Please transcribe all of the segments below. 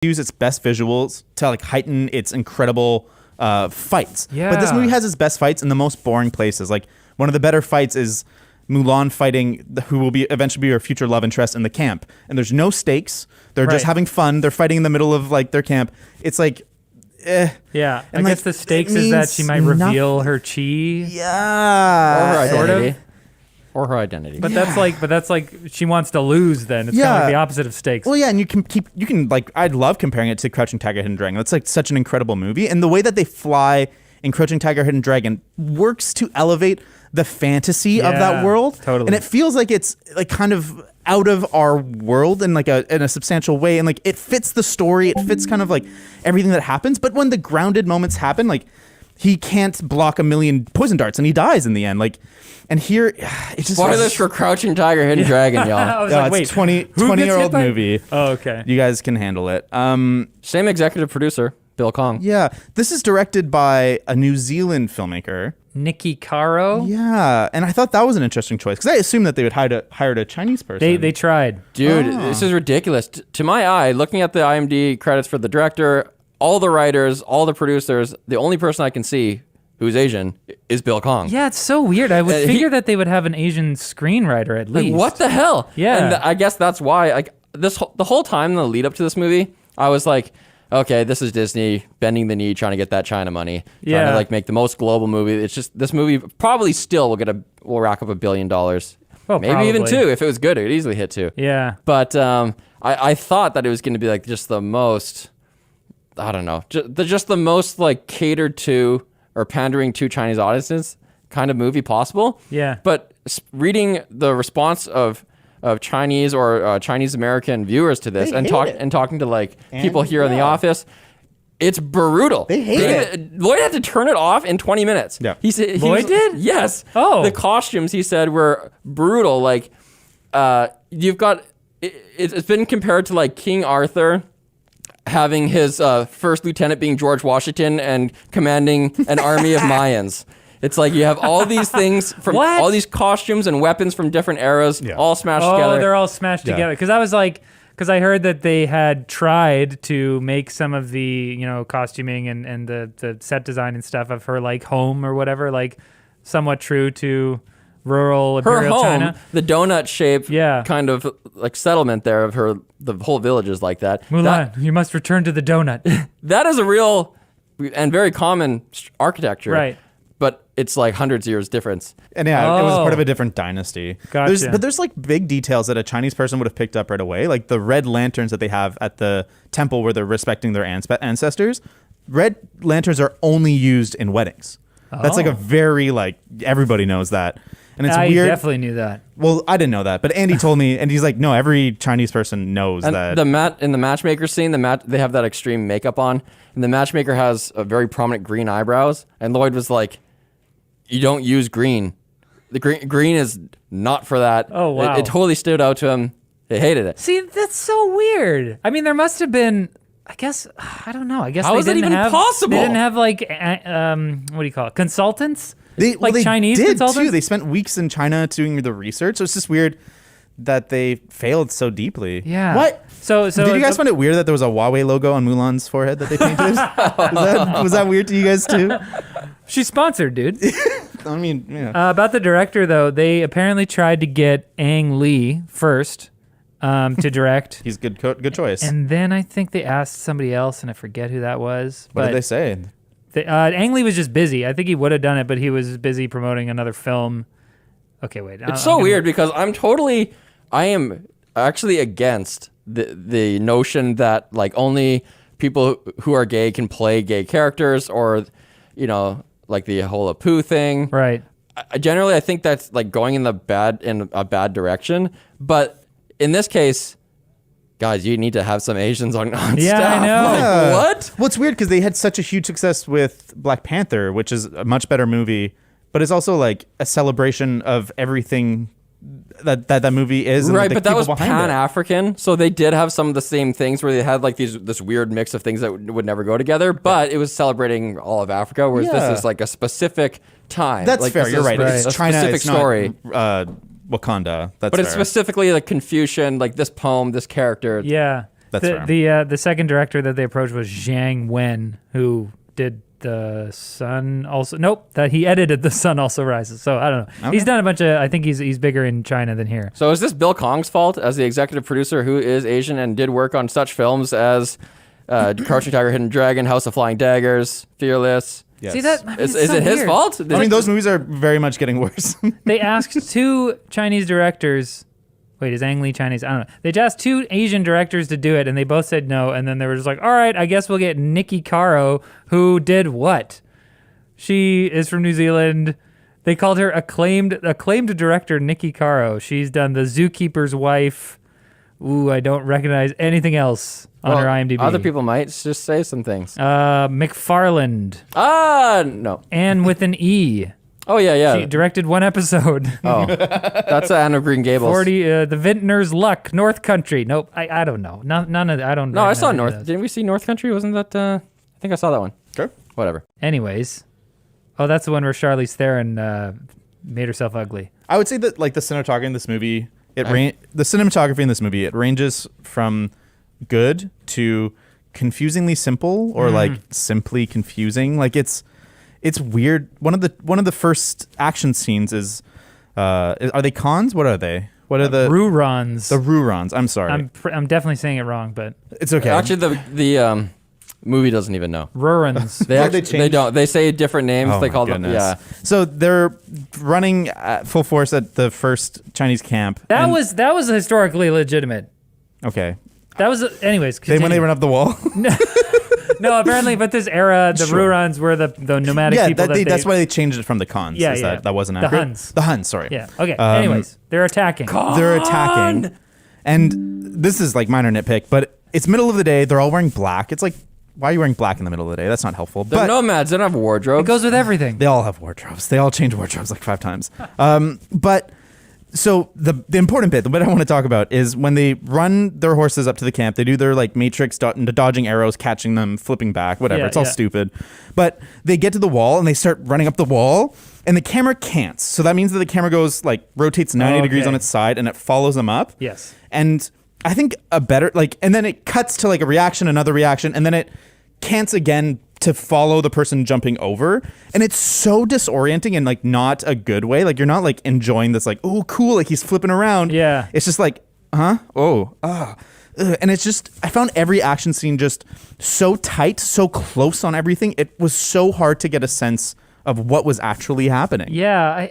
use its best visuals to like heighten its incredible fights. Yeah. But this movie has its best fights in the most boring places. Like one of the better fights is Mulan fighting who will be eventually be her future love interest in the camp, and there's no stakes. They're just having fun. They're fighting in the middle of like their camp. It's like, yeah. And I guess the stakes is that she might reveal her chi. Yeah, sort of. Or her identity. But that's like she wants to lose. Then it's kind of like the opposite of stakes. Well, yeah, and you can like I'd love comparing it to Crouching Tiger, Hidden Dragon. That's like such an incredible movie, and the way that they fly in Crouching Tiger, Hidden Dragon works to elevate the fantasy of that world. Totally. And it feels like it's like kind of out of our world in like in a substantial way, and like it fits the story. It fits kind of like everything that happens. But when the grounded moments happen, like he can't block a million poison darts and he dies in the end. Like, and here it's just spoilers for Crouching Tiger, Hidden Dragon, y'all. I was like, wait, it's 20-year-old movie. Oh, okay. You guys can handle it. Same executive producer, Bill Kong. Yeah, this is directed by a New Zealand filmmaker, Nikki Caro. Yeah, and I thought that was an interesting choice because I assumed that they would hire a Chinese person. They tried. Dude, this is ridiculous. To my eye, looking at the IMDb credits for the director, all the writers, all the producers, the only person I can see who's Asian is Bill Kong. Yeah, it's so weird. I would figure that they would have an Asian screenwriter at least. Like, what the hell? Yeah. And I guess that's why like the whole time in the lead up to this movie, I was like, okay, this is Disney bending the knee, trying to get that China money, trying to like make the most global movie. It's just this movie probably still will rack up $1 billion. Well, maybe probably. even $2 if it was good. It would easily hit $2. Yeah. But I thought that it was going to be like just the most, I don't know, just the most like catered to or pandering to Chinese audiences kind of movie possible. Yeah. But reading the response of Chinese or Chinese American viewers to this and talking to like people here in the office, it's brutal. They hate it. Lloyd had to turn it off in 20 minutes. Yeah. Lloyd did? Yes. Oh. The costumes, he said, were brutal. Like, you've got, it's been compared to like King Arthur having his first lieutenant being George Washington and commanding an army of Mayans. It's like you have all these things from all these costumes and weapons from different eras all smashed together. Oh, they're all smashed together. Because I was like, because I heard that they had tried to make some of the, costuming and the set design and stuff of her like home or whatever, like somewhat true to rural Imperial China. The donut shape kind of like settlement there of the whole village is like that. Mulan, you must return to the donut. That is a real and very common architecture. Right. But it's like hundreds of years difference. And it was part of a different dynasty. Gotcha. There's like big details that a Chinese person would have picked up right away. Like the red lanterns that they have at the temple where they're respecting their ancestors. Red lanterns are only used in weddings. That's like a very like, everybody knows that. And it's weird. I definitely knew that. Well, I didn't know that, but Andy told me, and he's like, no, every Chinese person knows that. In the matchmaker scene, they have that extreme makeup on, and the matchmaker has a very prominent green eyebrows, and Lloyd was like, you don't use green. The green is not for that. Oh, wow. It totally stood out to him. He hated it. See, that's so weird. I mean, there must have been, I guess, I don't know. I guess How is that even possible? They didn't have like, what do you call it? Consultants? They Chinese did consultants? too. They spent weeks in China doing the research. So it's just weird that they failed so deeply. Yeah. What? So did you guys find it weird that there was a Huawei logo on Mulan's forehead that they painted? was that weird to you guys too? She's sponsored, dude. I mean, yeah. About the director, though, they apparently tried to get Ang Lee first to direct. He's good choice. And then I think they asked somebody else, and I forget who that was. What did they say? Ang Lee was just busy. I think he would have done it, but he was busy promoting another film. Okay, wait. It's so weird because I am actually against the notion that like only people who are gay can play gay characters or, like the whole Apu thing. Right. I think that's like going in a bad direction. But in this case, guys, you need to have some Asians on staff. I know. Like, what? Well, it's weird because they had such a huge success with Black Panther, which is a much better movie, but it's also like a celebration of everything that movie is. And right, but that was Pan-African, so they did have some of the same things where they had like this weird mix of things that would never go together, but it was celebrating all of Africa, whereas this is like a specific time. That's like, fair, you're right. It's a China, specific it's story. Not, Wakanda. That's but it's specifically like Confucian, like this poem, this character. Yeah. That's fair. The second director that they approached was Zhang Wen, who did The Sun Also. Nope, that he edited The Sun Also Rises. So I don't know. Okay. He's done a bunch of. I think he's bigger in China than here. So is this Bill Kong's fault as the executive producer who is Asian and did work on such films as Crouching Tiger, Hidden Dragon, House of Flying Daggers, Fearless? Yes. See that? I mean, Is it his fault? I mean, those movies are very much getting worse. They asked 2 Chinese directors. Wait, is Ang Lee Chinese? I don't know. They asked 2 Asian directors to do it, and they both said no. And then they were just like, all right, I guess we'll get Nikki Caro, who did what? She is from New Zealand. They called her acclaimed director Nikki Caro. She's done The Zookeeper's Wife. Ooh, I don't recognize anything else on her IMDb. Other people might just say some things. McFarland. No. Anne with an E. Oh, yeah. She directed 1 episode. Oh, that's Anne of Green Gables. 40, The Vintner's Luck, North Country. Nope, I don't know. None of I don't know. No, I saw North. Didn't we see North Country? Wasn't that, I think I saw that one. Sure. Whatever. Anyways. Oh, that's the one where Charlize Theron made herself ugly. I would say that like the cinematography in this movie, the cinematography in this movie, it ranges from good to confusingly simple or like simply confusing. Like it's weird. One of the first action scenes is are they cons? What are they? What are the Rurons? The Rurons. I'm sorry. I'm definitely saying it wrong, but it's okay. Actually, the movie doesn't even know. Rurons. They don't. They say different names. Oh, they call them. goodness. Yeah. So they're running at full force at the first Chinese camp. That was historically legitimate. Okay. That was anyways. When they run up the wall. No, apparently, but this era, the Rurons were the nomadic people. That's why they changed it from the cons. Yeah. That wasn't the accurate. Huns. The Huns, sorry. Yeah. Okay. Anyways, they're attacking. They're attacking. And this is like minor nitpick, but it's middle of the day. They're all wearing black. It's like, why are you wearing black in the middle of the day? That's not helpful. They're nomads. They don't have wardrobes. It goes with everything. They all have wardrobes. They all change wardrobes like 5 times. But so the important bit, the bit I want to talk about is when they run their horses up to the camp, they do their like matrix dodging arrows, catching them, flipping back, whatever. It's all stupid. But they get to the wall and they start running up the wall and the camera cants. So that means that the camera goes like rotates 90 degrees on its side and it follows them up. Yes. And I think a better and then it cuts to like a reaction, another reaction, and then it cants again to follow the person jumping over, and it's so disorienting and like not a good way. Like you're not like enjoying this like, oh cool, like he's flipping around. Yeah. It's just like, and it's just, I found every action scene just so tight, so close on everything. It was so hard to get a sense of what was actually happening. Yeah,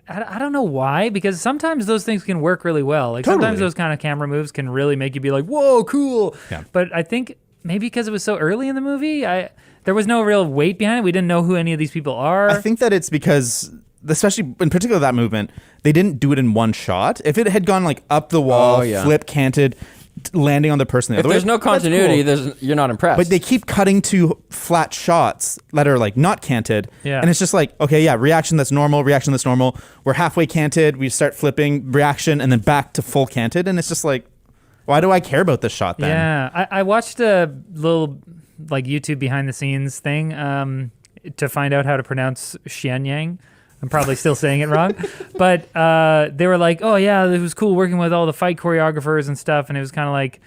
I don't know why, because sometimes those things can work really well. Like sometimes those kind of camera moves can really make you be like, whoa, cool. Yeah. But I think maybe because it was so early in the movie, there was no real weight behind it. We didn't know who any of these people are. I think that it's because, especially in particular that movement, they didn't do it in one shot. If it had gone like up the wall, flip, canted, landing on the person the other way. If there's no continuity, you're not impressed. But they keep cutting to flat shots that are like not canted. Yeah. And it's just like, okay, yeah, reaction that's normal. We're halfway canted. We start flipping, reaction, and then back to full canted. And it's just like, why do I care about this shot then? Yeah, I watched a little like YouTube behind the scenes thing to find out how to pronounce Xianyang. I'm probably still saying it wrong, but they were like, "Oh yeah, it was cool working with all the fight choreographers and stuff." And it was kind of like,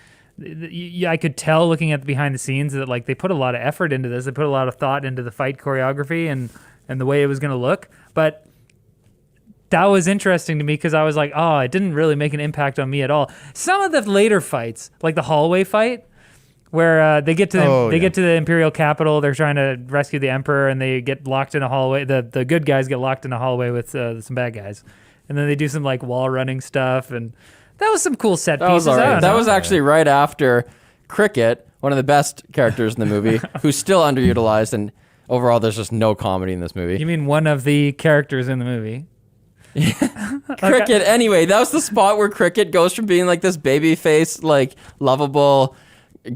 I could tell looking at the behind the scenes that like they put a lot of effort into this. They put a lot of thought into the fight choreography and the way it was going to look. But that was interesting to me because I was like, "Oh, it didn't really make an impact on me at all." Some of the later fights, like the hallway fight, where they get to the Imperial Capital, they're trying to rescue the Emperor, and they get locked in a hallway. The good guys get locked in a hallway with some bad guys, and then they do some like wall running stuff, and that was some cool set pieces. That was actually right after Cricket, one of the best characters in the movie, who's still underutilized, and overall there's just no comedy in this movie. You mean one of the characters in the movie? Cricket. Anyway, that was the spot where Cricket goes from being like this baby face, like lovable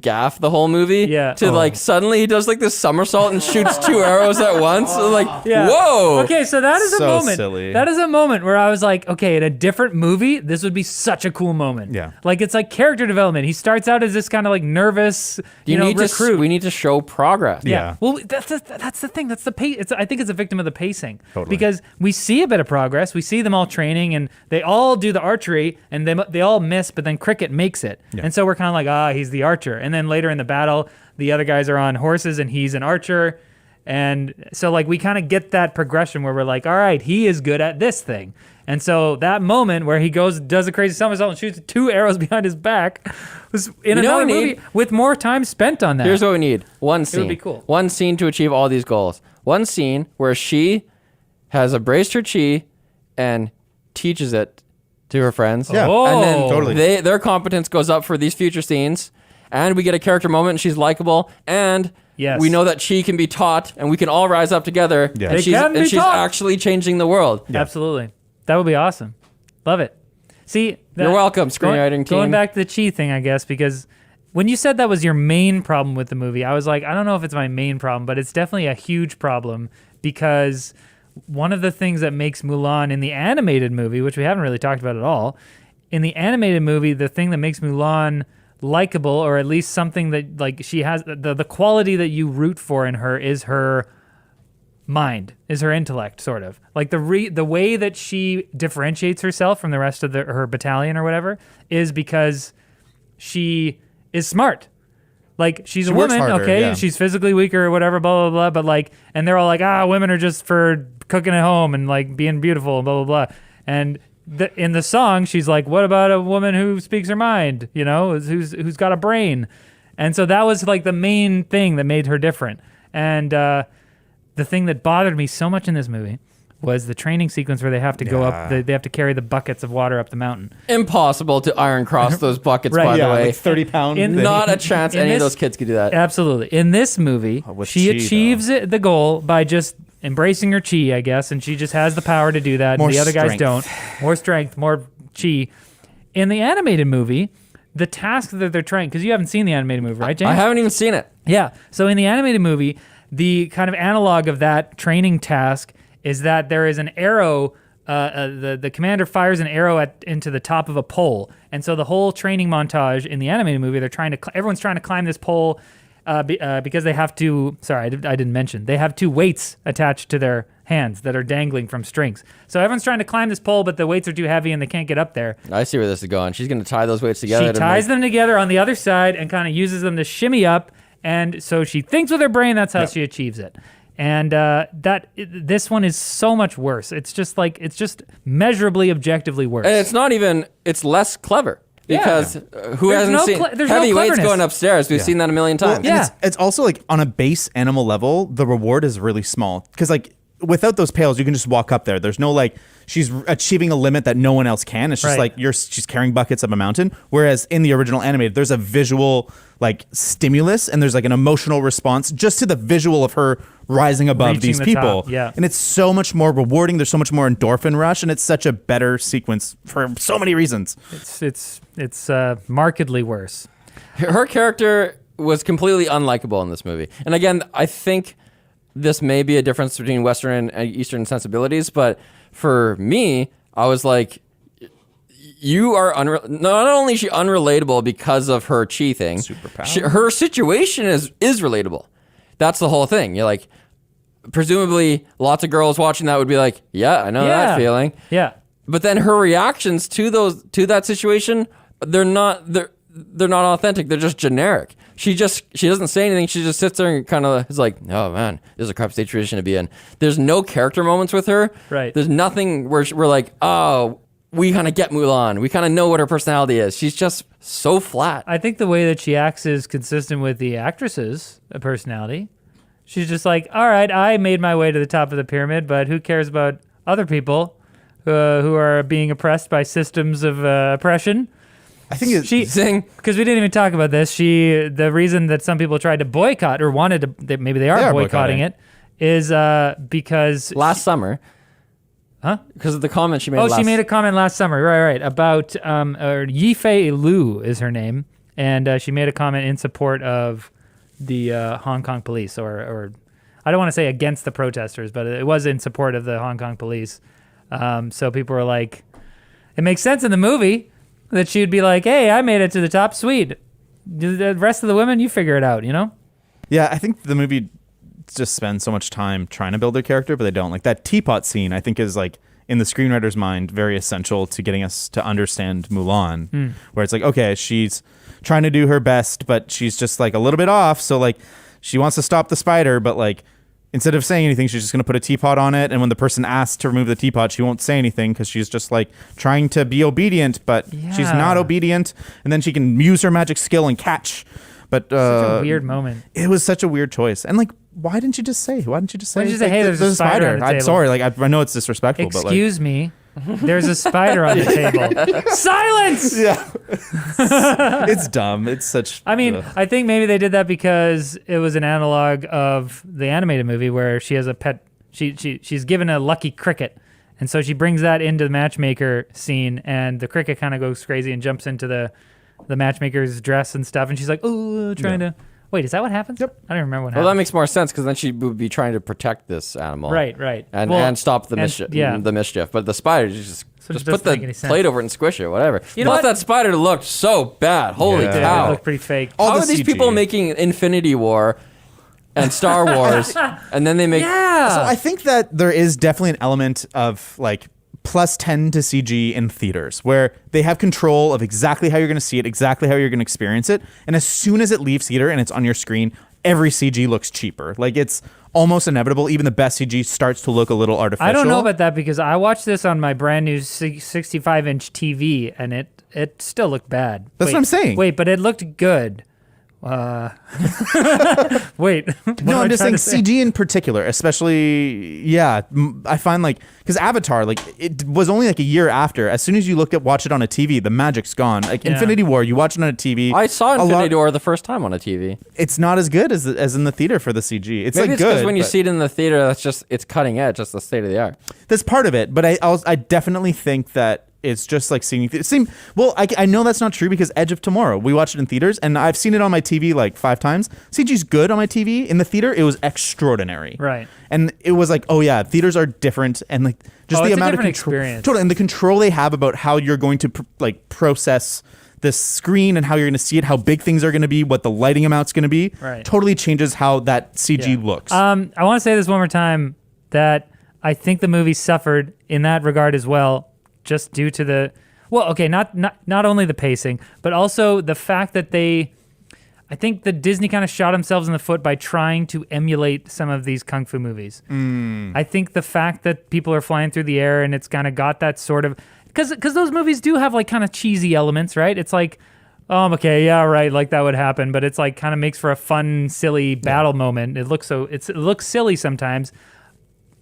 gaff the whole movie. Yeah. To like suddenly he does like this somersault and shoots 2 arrows at once. So, like, whoa. Okay, so that is a So moment. silly. That is a moment where I was like, okay, in a different movie, this would be such a cool moment. Yeah. Like it's like character development. He starts out as this kind of like nervous, recruit. We need to show progress. Yeah. Well, that's the thing. That's the pace. I think it's a victim of the pacing. Totally. Because we see a bit of progress. We see them all training, and they all do the archery, and they all miss, but then Cricket makes it. Yeah. And so we're kind of like, he's the archer. And then later in the battle, the other guys are on horses, and he's an archer. And so like we kind of get that progression where we're like, all right, he is good at this thing. And so that moment where he does a crazy somersault and shoots 2 arrows behind his back was in another movie with more time spent on that. Here's what we need. One scene. It would be cool. One scene to achieve all these goals. One scene where she has embraced her chi and teaches it to her friends. Yeah. Oh, And then Totally. their competence goes up for these future scenes. And we get a character moment and she's likable. And Yes. we know that chi can be taught and we can all rise up together. Yeah. And They can be she's taught. actually changing the world. Absolutely. That would be awesome. Love it. See, You're welcome, screenwriting team. Going back to the chi thing, I guess, because when you said that was your main problem with the movie, I was like, I don't know if it's my main problem, but it's definitely a huge problem because one of the things that makes Mulan in the animated movie, which we haven't really talked about at all, in the animated movie, the thing that makes Mulan likable, or at least something that like she has, the quality that you root for in her is her mind, is her intellect, sort of like the way that she differentiates herself from the rest of her battalion or whatever is because she is smart. Like she's a works woman, harder, okay, yeah. she's physically weaker or whatever, blah blah blah. But like, and they're all like, women are just for cooking at home and like being beautiful, blah blah blah. And in the song, she's like, what about a woman who speaks her mind? You know, who's got a brain? And so that was like the main thing that made her different. And the thing that bothered me so much in this movie was the training sequence where they have to go up, they have to carry the buckets of water up the mountain. Impossible to iron cross those buckets, Right. by Yeah, the way. like 30 pound. In- thing. Not a chance In any of this- those kids could do that. Absolutely. In this movie, with she chi, achieves the goal by just embracing her chi, I guess, and she just has the power to do that. More And the other guys strength. don't. More strength, more chi. In the animated movie, the task that they're trying, because you haven't seen the animated movie, right, James? I haven't even seen it. Yeah. So in the animated movie, the kind of analog of that training task is that there is an arrow. The commander fires an arrow into the top of a pole, and so the whole training montage in the animated movie, everyone's trying to climb this pole because they have to. Sorry, I didn't mention they have 2 weights attached to their hands that are dangling from strings. So everyone's trying to climb this pole, but the weights are too heavy and they can't get up there. I see where this is going. She's going to tie those weights together. She to ties make- them together on the other side and kind of uses them to shimmy up. And so she thinks with her brain, that's how she achieves it. And this one is so much worse. It's just measurably, objectively worse. And it's not even, it's less clever. Because who There's hasn't no seen there's no heavy weights cleverness. going upstairs? We've seen that a million times. Yeah. And it's also like on a base animal level, the reward is really small because like without those pails, you can just walk up there. There's no like she's achieving a limit that no one else can. It's just Right. like she's carrying buckets up a mountain. Whereas in the original animated, there's a visual like stimulus and there's like an emotional response just to the visual of her rising above Reaching these the people. top, yeah. And it's so much more rewarding. There's so much more endorphin rush, and it's such a better sequence for so many reasons. It's markedly worse. Her character was completely unlikable in this movie. And again, I think this may be a difference between Western and Eastern sensibilities, but for me, I was like, you are not only is she unrelatable because of her chi thing, her situation is relatable. That's the whole thing. You're like, presumably, lots of girls watching that would be like, yeah, I know that feeling. Yeah. But then her reactions to that situation, they're not authentic. They're just generic. She doesn't say anything. She just sits there and kind of is like, oh man, this is a crap situation to be in. There's no character moments with her. Right. There's nothing where we're like, oh, we kind of get Mulan. We kind of know what her personality is. She's just so flat. I think the way that she acts is consistent with the actress's personality. She's just like, all right, I made my way to the top of the pyramid, but who cares about other people who are being oppressed by systems of oppression? I think it's Zing. Because we didn't even talk about this. The reason that some people tried to boycott or wanted to, maybe they are boycotting it, is because Last summer. Huh? Because of the comment she made she made a comment last summer, right, about Yifei Liu is her name, and she made a comment in support of the Hong Kong police, or I don't want to say against the protesters, but it was in support of the Hong Kong police. So people were like, it makes sense in the movie that she'd be like, hey, I made it to the top, sweet. The rest of the women, you figure it out, you know? Yeah, I think the movie just spends so much time trying to build their character, but they don't. Like that teapot scene, I think is like, in the screenwriter's mind, very essential to getting us to understand Mulan, where it's like, okay, she's trying to do her best, but she's just like a little bit off. So like she wants to stop the spider, but like instead of saying anything, she's just going to put a teapot on it. And when the person asks to remove the teapot, she won't say anything because she's just like trying to be obedient, but she's not obedient. And then she can use her magic skill and catch. But such a weird moment. It was such a weird choice. And like, why didn't you just say? Why didn't you say, hey, there's a spider on the table? I'm sorry. Like, I know it's disrespectful, Excuse me. There's a spider on the table. Silence! Yeah. It's dumb. It's such... I mean, I think maybe they did that because it was an analog of the animated movie where she has a pet... She's given a lucky cricket. And so she brings that into the matchmaker scene, and the cricket kind of goes crazy and jumps into the matchmaker's dress and stuff. And she's like, oh, trying to... Wait, is that what happens? Yep. I don't remember what Well, happens. that makes more sense because then she would be trying to protect this animal. Right. And stop the mischief. Yeah. The mischief. But the spider just Just put doesn't make the any sense. plate over it and squish it, whatever. You know Plus, what? that spider looked so bad. Holy Yeah. Yeah, it cow. looked pretty fake. All How the are these CG. people making Infinity War and Star Wars, and then they make... Yeah. So I think that there is definitely an element of like plus 10 to CG in theaters where they have control of exactly how you're going to see it, exactly how you're going to experience it. And as soon as it leaves theater and it's on your screen, every CG looks cheaper. Like it's almost inevitable. Even the best CG starts to look a little artificial. I don't know about that because I watched this on my brand new 65-inch TV and it still looked bad. That's what I'm saying. Wait, but it looked good. Wait. No, I'm just saying CG in particular, especially, I find like, because Avatar, like, it was only like a year after. As soon as you watch it on a TV, the magic's gone. Like Infinity War, you watch it on a TV. I saw Infinity War the first time on a TV. It's not as good as in the theater for the CG. It's Maybe like it's good. because when you but see it in the theater, it's cutting edge. That's the state of the art. that's part of it. But I definitely think that it's just like seeing well, I know that's not true because Edge of Tomorrow, we watched it in theaters and I've seen it on my TV like 5 times. CG's good on my TV. In the theater, it was extraordinary. Right. And it was like, oh yeah, theaters are different and like just the it's a amount of different control. experience. Totally, and the control they have about how you're going to process this screen and how you're going to see it, how big things are going to be, what the lighting amount's going to be. Right. Totally changes how that CG looks. I want to say this one more time that I think the movie suffered in that regard as well, just due to the not only the pacing, but also the fact that I think that Disney kind of shot themselves in the foot by trying to emulate some of these kung fu movies. I think the fact that people are flying through the air and it's kind of got that sort of, because those movies do have like kind of cheesy elements, right? It's like, okay, yeah, right, like that would happen, but it's like kind of makes for a fun, silly battle moment. It looks silly sometimes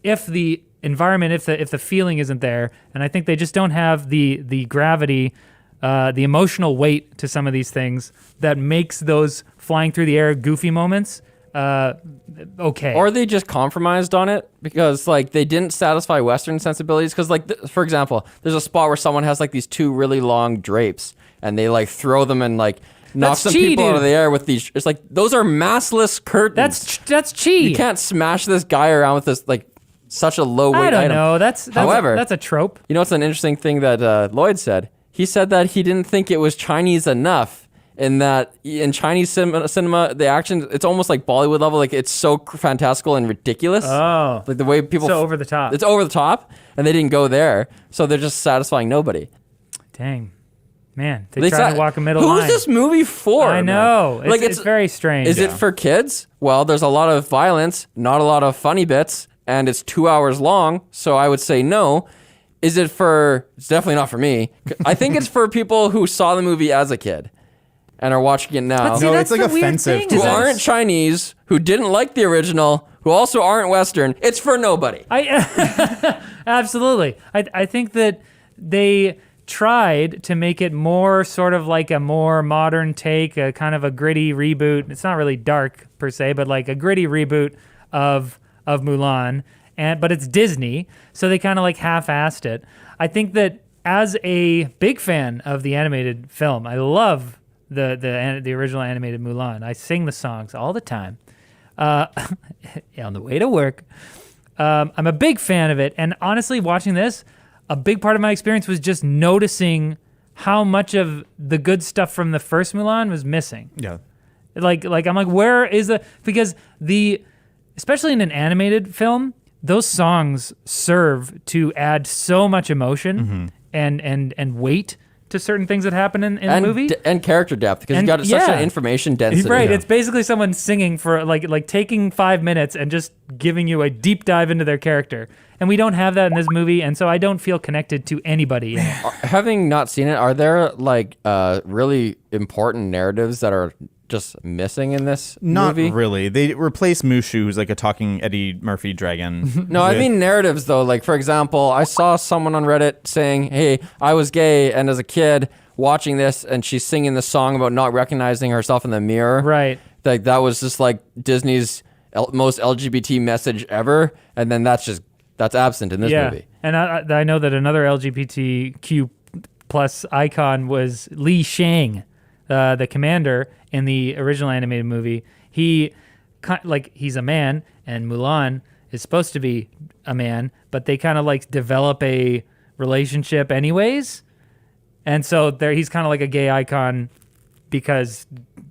if the environment, if the feeling isn't there, and I think they just don't have the gravity, the emotional weight to some of these things that makes those flying through the air goofy moments okay. Or they just compromised on it because like they didn't satisfy Western sensibilities. Because like for example, there's a spot where someone has like these 2 really long drapes and they like throw them and like knock That's some chi, people out of dude. the air with these. It's like those are massless curtains. That's chi. You can't smash this guy around with this like such a low weight I don't item. know. That's However, that's a trope. You know what's an interesting thing that Lloyd said? He said that he didn't think it was Chinese enough. In that, in Chinese cinema, the action, it's almost like Bollywood level. Like, it's so fantastical and ridiculous. Oh. Like, the way people... So over the top. It's over the top, and they didn't go there, so they're just satisfying nobody. Dang. Man, they tried to walk a middle line. Who's this movie for? I know. Man? It's very strange. Is it for kids? Well, there's a lot of violence, not a lot of funny bits, and it's 2 hours long, so I would say no. Is it for... It's definitely not for me. I think it's for people who saw the movie as a kid and are watching it now. But see, No, that's it's like the weird offensive thing, to is Who that- aren't Chinese, who didn't like the original, who also aren't Western. It's for nobody. Absolutely. I think that they tried to make it more sort of like a more modern take, a kind of a gritty reboot. It's not really dark per se, but like a gritty reboot of Mulan. But it's Disney, so they kind of like half-assed it. I think that as a big fan of the animated film, I love the original animated Mulan. I sing the songs all the time on the way to work. I'm a big fan of it, and honestly, watching this, a big part of my experience was just noticing how much of the good stuff from the first Mulan was missing. Yeah. Like I'm like, where is because especially in an animated film, those songs serve to add so much emotion and weight to certain things that happen in the movie. And character depth, because you got such an information density. Right, it's basically someone singing for like taking 5 minutes and just giving you a deep dive into their character. And we don't have that in this movie, and so I don't feel connected to anybody. Having not seen it, are there like really important narratives that are just missing in this movie? Not really. They replace Mushu, who's like a talking Eddie Murphy dragon. No, I mean narratives though. Like, for example, I saw someone on Reddit saying, hey, I was gay, and as a kid watching this, and she's singing this song about not recognizing herself in the mirror. Right. Like, that was just like Disney's most LGBT message ever, and then that's absent in this movie. And I know that another LGBTQ plus icon was Li Shang, the commander in the original animated movie. He's a man, and Mulan is supposed to be a man, but they kind of like develop a relationship anyways. And so he's kind of like a gay icon because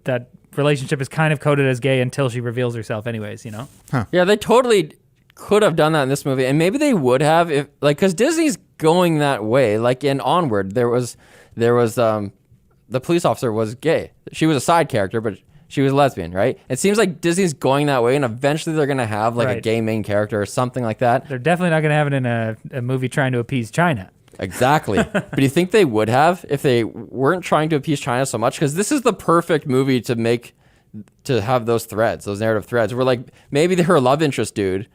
that relationship is kind of coded as gay until she reveals herself anyways, you know? Yeah, they totally could have done that in this movie, and maybe they would have if, like, because Disney's going that way. Like in Onward, there was the police officer was gay. She was a side character, but she was lesbian, right? It seems like Disney's going that way, and eventually they're gonna have like a gay main character or something like that. They're definitely not gonna have it in a movie trying to appease China. Exactly. But do you think they would have if they weren't trying to appease China so much? Because this is the perfect movie to have those narrative threads, where like maybe her love interest dude,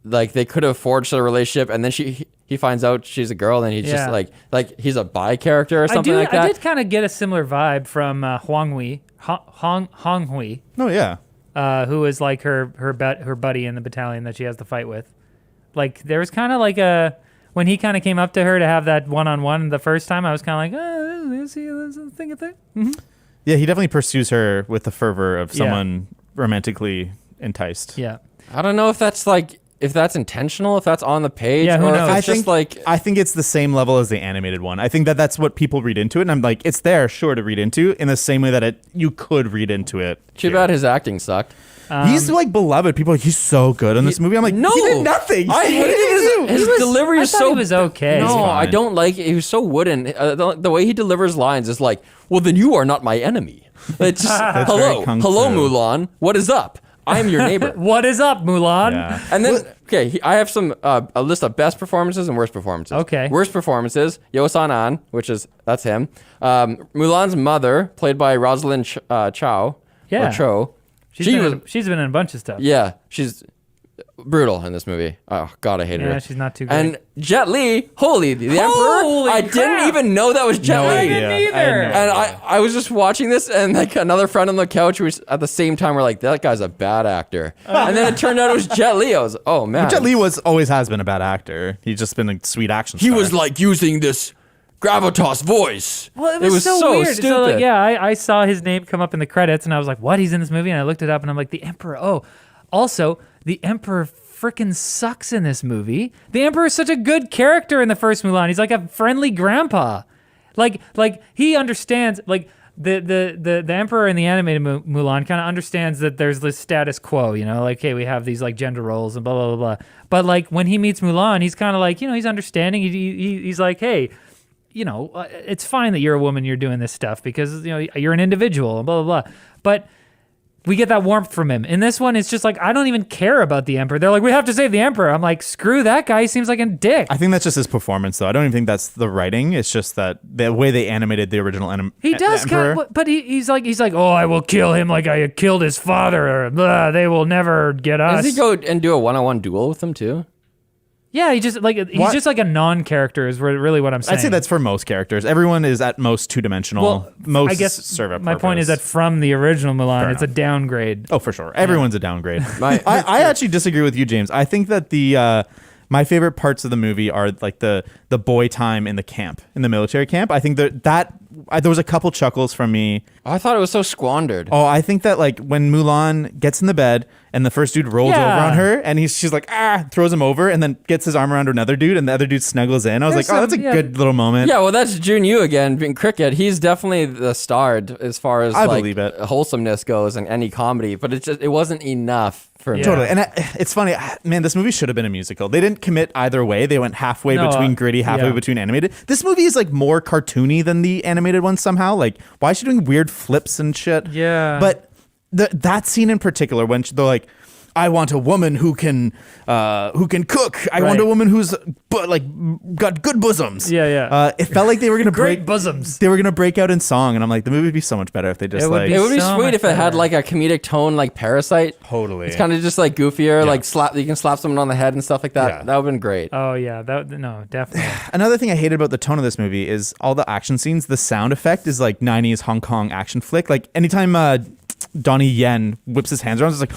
they could have forged a relationship, and then he finds out she's a girl, and he's just like he's a bi character or something like that. I did kind of get a similar vibe from Hong Hui. Oh yeah. Who is like her buddy in the battalion that she has the fight with. Like there was kind of like when he kind of came up to her to have that one-on-one the first time, I was kind of like, oh, is he a thing? Mm-hmm. Yeah, he definitely pursues her with the fervor of someone romantically enticed. Yeah. I don't know if that's intentional, if that's on the page, who or knows? if it's I think it's the same level as the animated one. I think that's what people read into it, and I'm like, it's there, sure, to read into, in the same way that you could read into it. Too bad his acting sucked. He's like beloved. People are like, he's so good in this movie. I'm like, no, he did nothing. I hated his delivery is so. He was okay. No, I don't like it. He was so wooden. The way he delivers lines is like, well, then you are not my enemy. It's just, hello, Mulan. What is up? I am your neighbor. What is up, Mulan? Yeah. And then, I have a list of best performances and worst performances. Okay. Worst performances, Yo San-an, that's him. Mulan's mother, played by Rosalind Chow. Yeah. Or Cho. She's been in a bunch of stuff. Yeah, she's brutal in this movie. Oh, God, I hated her. Yeah, she's not too good. And Jet Li, the Emperor. I didn't even know that was Jet Li. I didn't either. And I was just watching this, and like another friend on the couch was at the same time, we're like, that guy's a bad actor. And then it turned out it was Jet Li. I was, oh man. Jet Li always has been a bad actor. He's just been a sweet action star. He was like using this gravitas voice. Well, it was so weird. Stupid. So like, I saw his name come up in the credits, and I was like, what? He's in this movie? And I looked it up, and I'm like, the Emperor. Oh, also, the Emperor freaking sucks in this movie. The Emperor is such a good character in the first Mulan. He's like a friendly grandpa. Like he understands, like the Emperor in the animated Mulan kind of understands that there's this status quo, you know, like, hey, we have these like gender roles and blah, blah, blah, blah. But like when he meets Mulan, he's kind of like, you know, he's understanding. He's like, hey, you know, it's fine that you're a woman, you're doing this stuff because, you know, you're an individual and blah, blah, blah. But we get that warmth from him. In this one, it's just like, I don't even care about the Emperor. They're like, we have to save the Emperor. I'm like, screw that guy. He seems like a dick. I think that's just his performance, though. I don't even think that's the writing. It's just that the way they animated the original He does Emperor. kind of, but he's like, oh, I will kill him like I killed his father. Or, blah, they will never get us. Does he go and do a one-on-one duel with him too? Yeah, he's just like a non-character is really what I'm saying. I'd say that's for most characters. Everyone is at most two-dimensional. Well, most I guess serve a my purpose. point is that from the original Mulan, it's a downgrade. Oh, for sure. Everyone's a downgrade. I actually disagree with you, James. I think that the My favorite parts of the movie are like the boy time in the camp, in the military camp. I think that there was a couple chuckles from me. I thought it was so squandered. Oh, I think that like when Mulan gets in the bed and the first dude rolls over on her and she's like, throws him over and then gets his arm around another dude and the other dude snuggles in. I was that's a good little moment. Yeah, well, that's Jun Yu again, being cricket. He's definitely the star as far as believe it. Wholesomeness goes in any comedy, but it wasn't enough for me. Totally. And it's funny, man, this movie should have been a musical. They didn't commit either way. They went halfway between gritty, halfway between animated. This movie is like more cartoony than the animated one somehow. Like, why is she doing weird flips and shit? Yeah. But that scene in particular, when they're like, I want a woman who can cook. I want a woman who's got good bosoms. Yeah. It felt like they were gonna Great bosoms. They were gonna break out in song, and I'm like, the movie would be so much better if they just It would It would be so sweet much if it had better. like a comedic tone, like Parasite. Totally. It's kind of just like goofier, like you can slap someone on the head and stuff like that. Yeah. That would have been great. Oh yeah, definitely. Another thing I hated about the tone of this movie is all the action scenes. The sound effect is like 90s Hong Kong action flick. Like anytime Donnie Yen whips his hands around, it's like.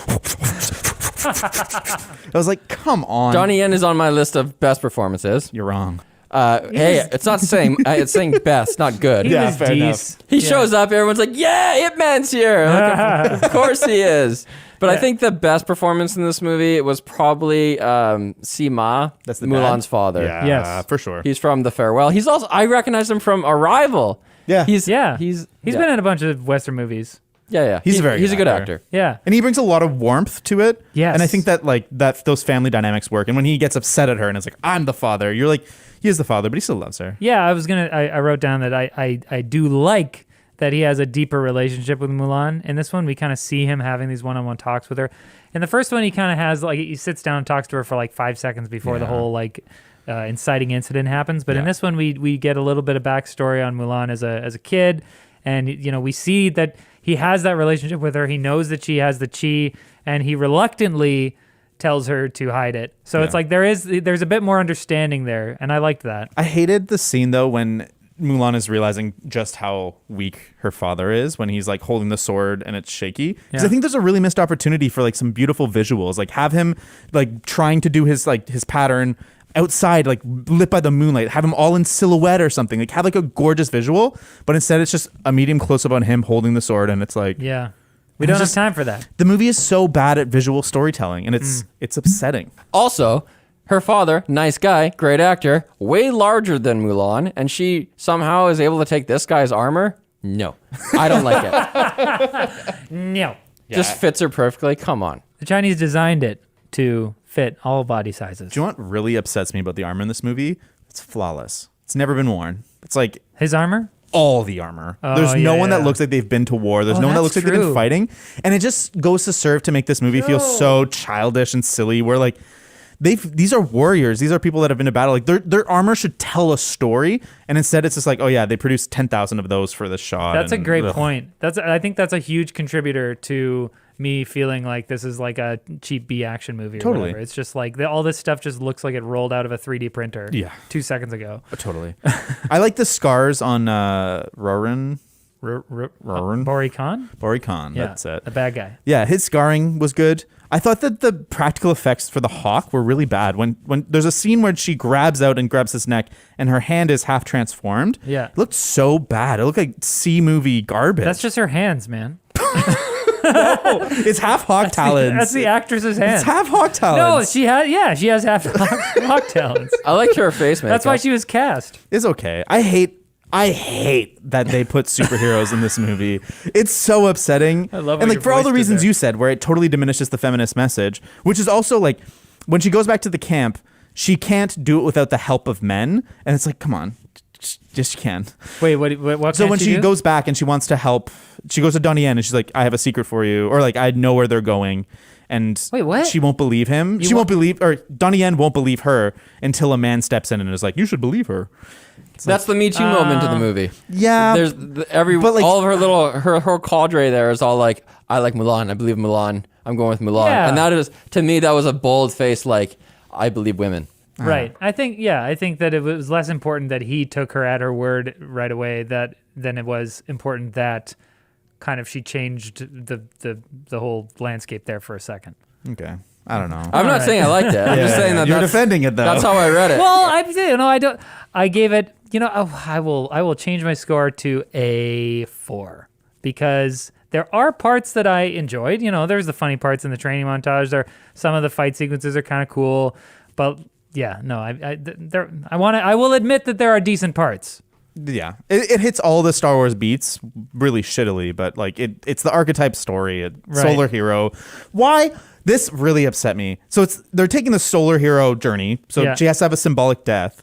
I was like, come on. Donnie Yen is on my list of best performances. You're wrong. Hey, it's not saying it's saying best, not good. He Yeah, was fair decent. He shows up, everyone's like, yeah, Ip Man's here. Like, of course he is. But I think the best performance in this movie was probably Sima, That's the Mulan's dad? father. Yeah, Yes. for sure. He's from The Farewell. He's also, I recognize him from Arrival. Yeah. He's Yeah. He's been in a bunch of Western movies. Yeah. He's a He's a good actor. actor. Yeah. And he brings a lot of warmth to it. Yes. And I think that those family dynamics work. And when he gets upset at her and is like, I'm the father, you're like, he is the father, but he still loves her. Yeah, I wrote down that I do like that he has a deeper relationship with Mulan. In this one, we kind of see him having these one-on-one talks with her. In the first one, he kind of has, like, he sits down and talks to her for like 5 seconds before the whole, like, inciting incident happens. But in this one, we get a little bit of backstory on Mulan as a kid. And, you know, we see that he has that relationship with her. He knows that she has the chi, and he reluctantly tells her to hide it. So it's like there's a bit more understanding there, and I liked that. I hated the scene though when Mulan is realizing just how weak her father is when he's like holding the sword and it's shaky. Because I think there's a really missed opportunity for like some beautiful visuals. Like have him like trying to do his pattern outside, like lit by the moonlight, have him all in silhouette or something. Like have like a gorgeous visual, but instead it's just a medium close up on him holding the sword, and it's like We don't have time for that. the movie is so bad at visual storytelling, and it's upsetting. Also, her father, nice guy, great actor, way larger than Mulan, and she somehow is able to take this guy's armor? No. I don't like it. No. Just fits her perfectly. Come on. The Chinese designed it to fit all body sizes. Do you know what really upsets me about the armor in this movie? It's flawless. It's never been worn. It's like His armor? all the armor. Oh, There's no one that yeah. looks like they've been to war. There's no one that looks that's like they've been true. fighting. And it just goes to serve to make this movie feel so childish and silly, where like these are warriors. These are people that have been to battle. Like their armor should tell a story, and instead it's just like, oh yeah, they produced 10,000 of those for this shot. That's a and, great ugh. point. I think that's a huge contributor to me feeling like this is like a cheap B action movie or Totally. whatever. It's just like all this stuff just looks like it rolled out of a 3D printer 2 seconds ago. Totally. I like the scars on Roran. Bori Khan? Bori Khan. Yeah, That's it. the bad guy. Yeah, his scarring was good. I thought that the practical effects for the hawk were really bad. When there's a scene where she grabs his neck and her hand is half transformed. Yeah. It looked so bad. It looked like C-movie garbage. That's just her hands, man. It's half hawk talons. That's the actress's hands. It's half hawk talons. No, she has half hawk talons. I liked her face makeup. That's why she was cast. It's okay. I hate that they put superheroes in this movie. It's so upsetting. I love and what like your for all voice the did reasons there. you said, where it totally diminishes the feminist message, which is also like when she goes back to the camp, she can't do it without the help of men, and it's like, come on, just you can. Wait, what? So can't when she do? goes back and she wants to help, she goes to Donnie Yen and she's like, I have a secret for you, or like I know where they're going. And Wait, what? she won't believe him. Donnie Yen won't believe her until a man steps in and is like, you should believe her. That's the Me Too moment in the movie. Yeah. There's all of her little her cadre there is all like, I like Mulan. I believe Mulan. I'm going with Mulan. Yeah. And that is, to me, that was a bold face like, I believe women. Right. I think that it was less important that he took her at her word right away than it was important that kind of she changed the whole landscape there for a second. Okay. I don't know. I'm not saying I liked it. I'm just saying that you're defending it though. that's how I read it. Well, I don't. I gave it. I will change my score to a 4 because there are parts that I enjoyed. There's the funny parts in the training montage. Some of the fight sequences are kind of cool, but yeah, no, I will admit that there are decent parts. Yeah, it hits all the Star Wars beats really shittily, but like it's the archetype story, solar hero. Why? This really upset me. So they're taking the solar hero journey. So she has to have a symbolic death.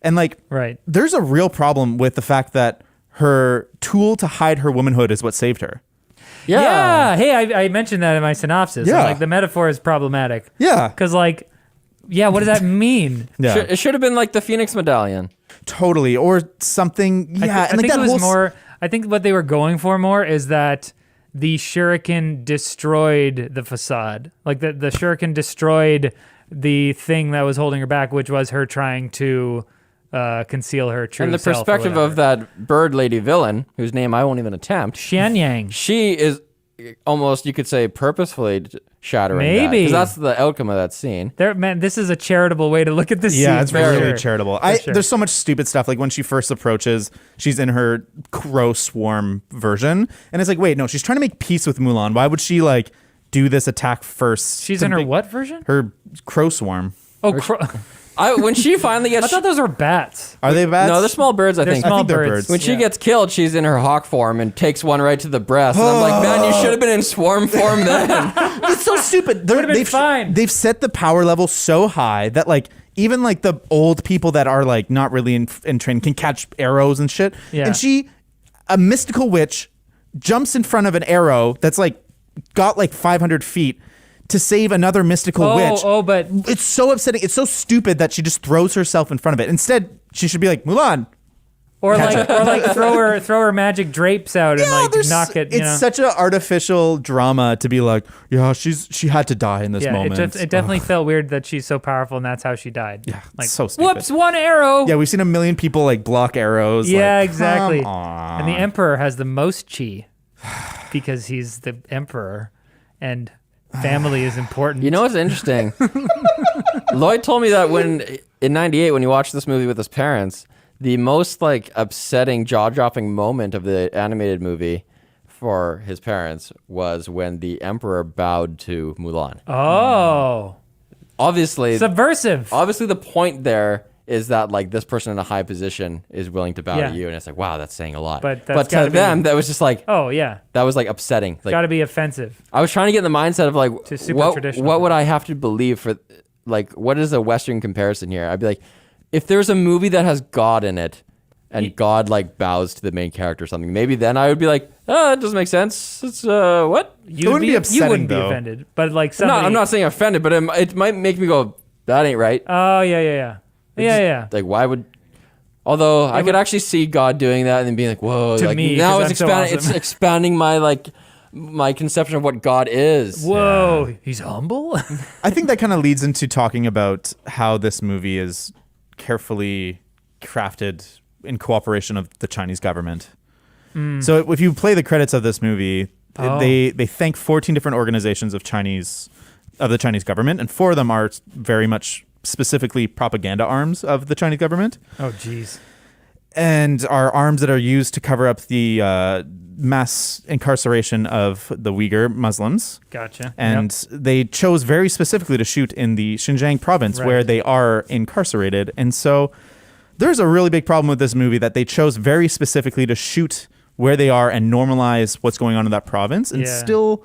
And like, there's a real problem with the fact that her tool to hide her womanhood is what saved her. Yeah. Hey, I mentioned that in my synopsis. Yeah. Like the metaphor is problematic. Yeah. Because what does that mean? Yeah. It should have been like the Phoenix Medallion. Totally. Or something. Yeah. I think it was more, I think what they were going for more is that the shuriken destroyed the facade. Like the shuriken destroyed the thing that was holding her back, which was her trying to conceal her true self. And the perspective of that bird lady villain, whose name I won't even attempt. Xian Yang. She is almost, you could say, purposefully shattering Maybe. because that's the outcome of that scene. Man, this is a charitable way to look at this scene. Yeah, it's very sure. charitable. There's so much stupid stuff. Like when she first approaches, she's in her crow swarm version. And it's like, wait, no, she's trying to make peace with Mulan. Why would she like do this attack first? She's in her what version? Her crow swarm. Oh, When she finally gets... I thought those were bats. Are they bats? No, they're small birds, I think. Small I think they're birds. birds. When she gets killed, she's in her hawk form and takes one right to the breast. And I'm like, man, you should have been in swarm form then. It's so stupid. Would've been fine. They've set the power level so high that like even like the old people that are like not really in training can catch arrows and shit. Yeah. And a mystical witch, jumps in front of an arrow that's like got like 500 feet to save another mystical witch. But it's so upsetting. It's so stupid that she just throws herself in front of it. Instead, she should be like, Mulan. Or throw her magic drapes out and knock it. It's such an artificial drama to be like, yeah, she had to die in this moment. It definitely felt weird that she's so powerful and that's how she died. Yeah, like so stupid. Whoops, one arrow. Yeah, we've seen a million people like block arrows. Yeah, like, exactly. Come on. And the Emperor has the most chi because he's the Emperor and family is important. You know what's interesting? Lloyd told me that in '98 when he watched this movie with his parents, the most like upsetting, jaw-dropping moment of the animated movie for his parents was when the Emperor bowed to Mulan. Oh. Obviously, subversive. Obviously, the point there is that like this person in a high position is willing to bow to you, and it's like, wow, that's saying a lot. But to them, that was just like, oh yeah, that was like upsetting. Like, got to be offensive. I was trying to get in the mindset of like, what would I have to believe for, like, what is a Western comparison here? I'd be like, if there's a movie that has God in it, and God like bows to the main character or something, maybe then I would be like, oh, it doesn't make sense. It's what? It wouldn't be upsetting, you wouldn't though. be offended, but like somebody. No, I'm not saying offended, but it might make me go, that ain't right. Oh yeah. Like, why would? Although I could actually see God doing that and then being like, "Whoa!" To like, me, now it's expanding. awesome. It's expanding my conception of what God is. Whoa, he's humble. I think that kind of leads into talking about how this movie is carefully crafted in cooperation of the Chinese government. So if you play the credits of this movie, they thank 14 different organizations of the Chinese government, and 4 of them are very much specifically propaganda arms of the Chinese government. Oh, geez. And are arms that are used to cover up the mass incarceration of the Uyghur Muslims. Gotcha. And they chose very specifically to shoot in the Xinjiang province where they are incarcerated. And so there's a really big problem with this movie that they chose very specifically to shoot where they are and normalize what's going on in that province and still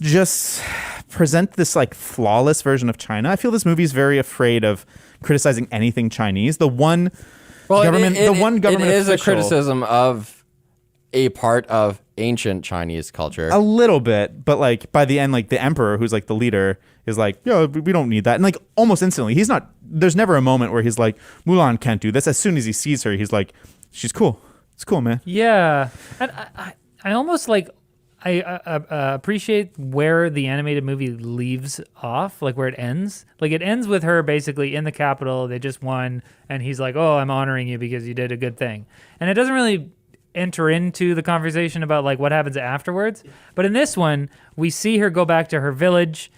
just present this like flawless version of China. I feel this movie is very afraid of criticizing anything Chinese. The one government It is official, a criticism of a part of ancient Chinese culture. a little bit, but like by the end, like the emperor, who's like the leader, is like, yo, we don't need that. And like almost instantly, there's never a moment where he's like, Mulan can't do this. As soon as he sees her, he's like, she's cool. It's cool, man. Yeah. And I almost like, I appreciate where the animated movie leaves off, like where it ends. Like it ends with her basically in the capital. They just won, and he's like, "Oh, I'm honoring you because you did a good thing." And it doesn't really enter into the conversation about like what happens afterwards. But in this one, we see her go back to her village,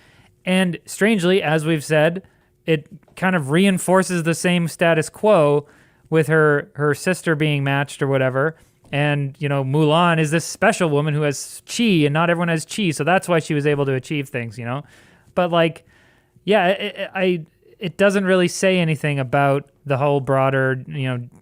And strangely, as we've said, it kind of reinforces the same status quo with her sister being matched or whatever. And, Mulan is this special woman who has chi, and not everyone has chi. So that's why she was able to achieve things, But, it doesn't really say anything about the whole broader,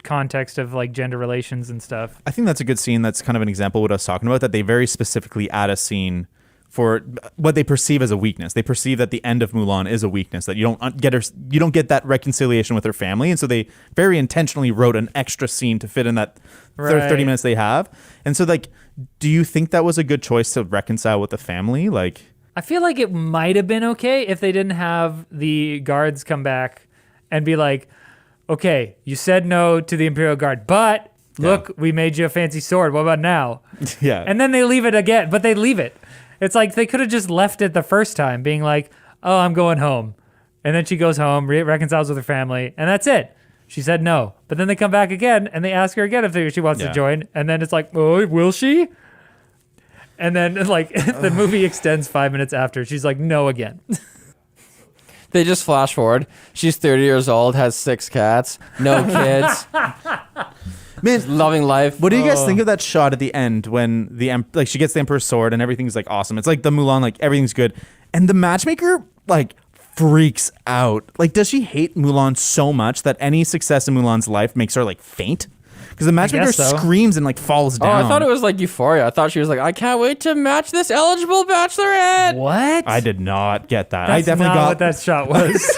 context of, gender relations and stuff. I think that's a good scene. That's kind of an example of what I was talking about, that they very specifically add a scene for what they perceive as a weakness. They perceive that the end of Mulan is a weakness, that you don't get that reconciliation with her family, and so they very intentionally wrote an extra scene to fit in that 30 minutes they have. And so, do you think that was a good choice to reconcile with the family? I feel like it might have been okay if they didn't have the guards come back and be like, okay, you said no to the Imperial Guard, but look, we made you a fancy sword. What about now? Yeah. And then they leave it again, but they leave it. It's like they could have just left it the first time, being like, oh, I'm going home. And then she goes home, reconciles with her family, and that's it. She said no. But then they come back again, and they ask her again if she wants to join. And then it's like, oh, will she? And then, the movie extends 5 minutes after. She's like, no again. They just flash forward. She's 30 years old, has 6 cats, no kids. Man, loving life. What do you guys think of that shot at the end when she gets the Emperor's sword and everything's awesome? It's like the Mulan, everything's good. And the matchmaker, freaks out. Does she hate Mulan so much that any success in Mulan's life makes her faint? Because the matchmaker screams and falls down. Oh, I thought it was Euphoria. I thought she was I can't wait to match this eligible bachelorette. What? I did not get that. That's I definitely got what that shot was.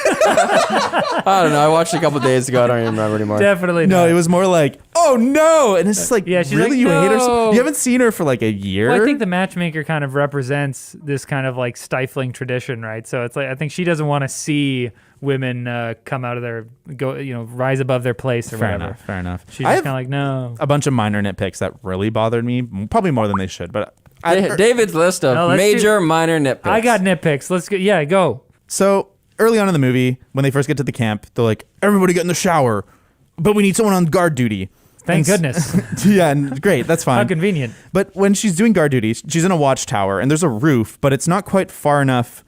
I don't know. I watched it a couple days ago. I don't even remember anymore. Definitely no. not. It was more oh no, and it's just yeah, she's really you no. hate her. You haven't seen her for a year. Well, I think the matchmaker kind of represents this kind of stifling tradition, right? So it's I think she doesn't want to see women come out of rise above their place or whatever. Fair enough. She's just kind of no. A bunch of minor nitpicks that really bothered me, probably more than they should. But David's list of major minor nitpicks. I got nitpicks. Let's go. So early on in the movie, when they first get to the camp, they're like, everybody get in the shower, but we need someone on guard duty. Thank goodness. Yeah, and great. That's fine. How convenient. But when she's doing guard duty, she's in a watchtower, and there's a roof, but it's not quite far enough.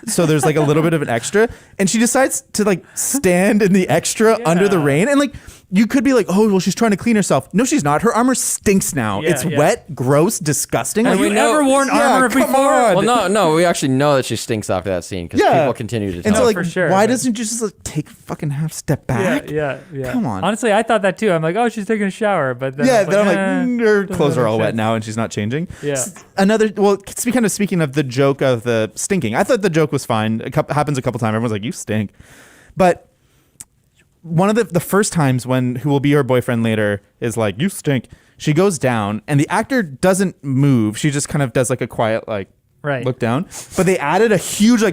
So there's a little bit of an extra, and she decides to stand in the extra under the rain, and you could be oh well, she's trying to clean herself. No, she's not. Her armor stinks now. It's wet, gross, disgusting. Have you ever worn armor before? Well, no, we actually know that she stinks after that scene because people continue to tell. And so for sure, why doesn't you just take a fucking half step back? Yeah. Come on. Honestly, I thought that too. I'm oh, she's taking a shower, but then her clothes are all wet now, and she's not changing. Yeah. Speaking of the joke of the stinking, I thought the joke was fine. It happens a couple times. Everyone's like, you stink. But one of the first times when who will be her boyfriend later is like, you stink. She goes down, and the actor doesn't move. She just kind of does a quiet look down. But they added a huge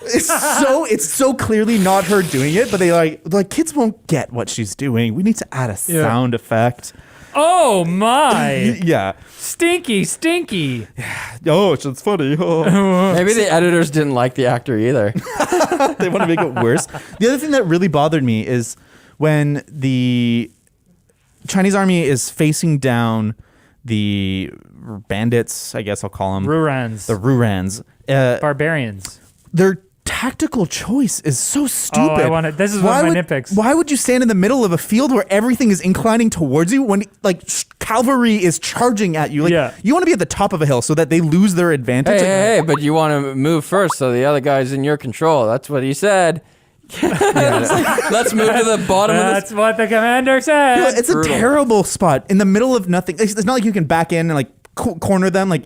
it's so clearly not her doing it. But they kids won't get what she's doing. We need to add a sound effect. Oh my! Yeah. Stinky. Oh, it's funny. Oh. Maybe the editors didn't like the actor either. They want to make it worse. The other thing that really bothered me is when the Chinese army is facing down the bandits, I guess I'll call them. Rurans. The Rurans. Barbarians. Their tactical choice is so stupid. This is one of my nitpicks. Why would you stand in the middle of a field where everything is inclining towards you when cavalry is charging at you? You want to be at the top of a hill so that they lose their advantage. Hey, but you want to move first so the other guy's in your control. That's what he said. Let's move to the bottom of That's what the commander said. It's a terrible spot in the middle of nothing. It's not like you can back in and corner them. I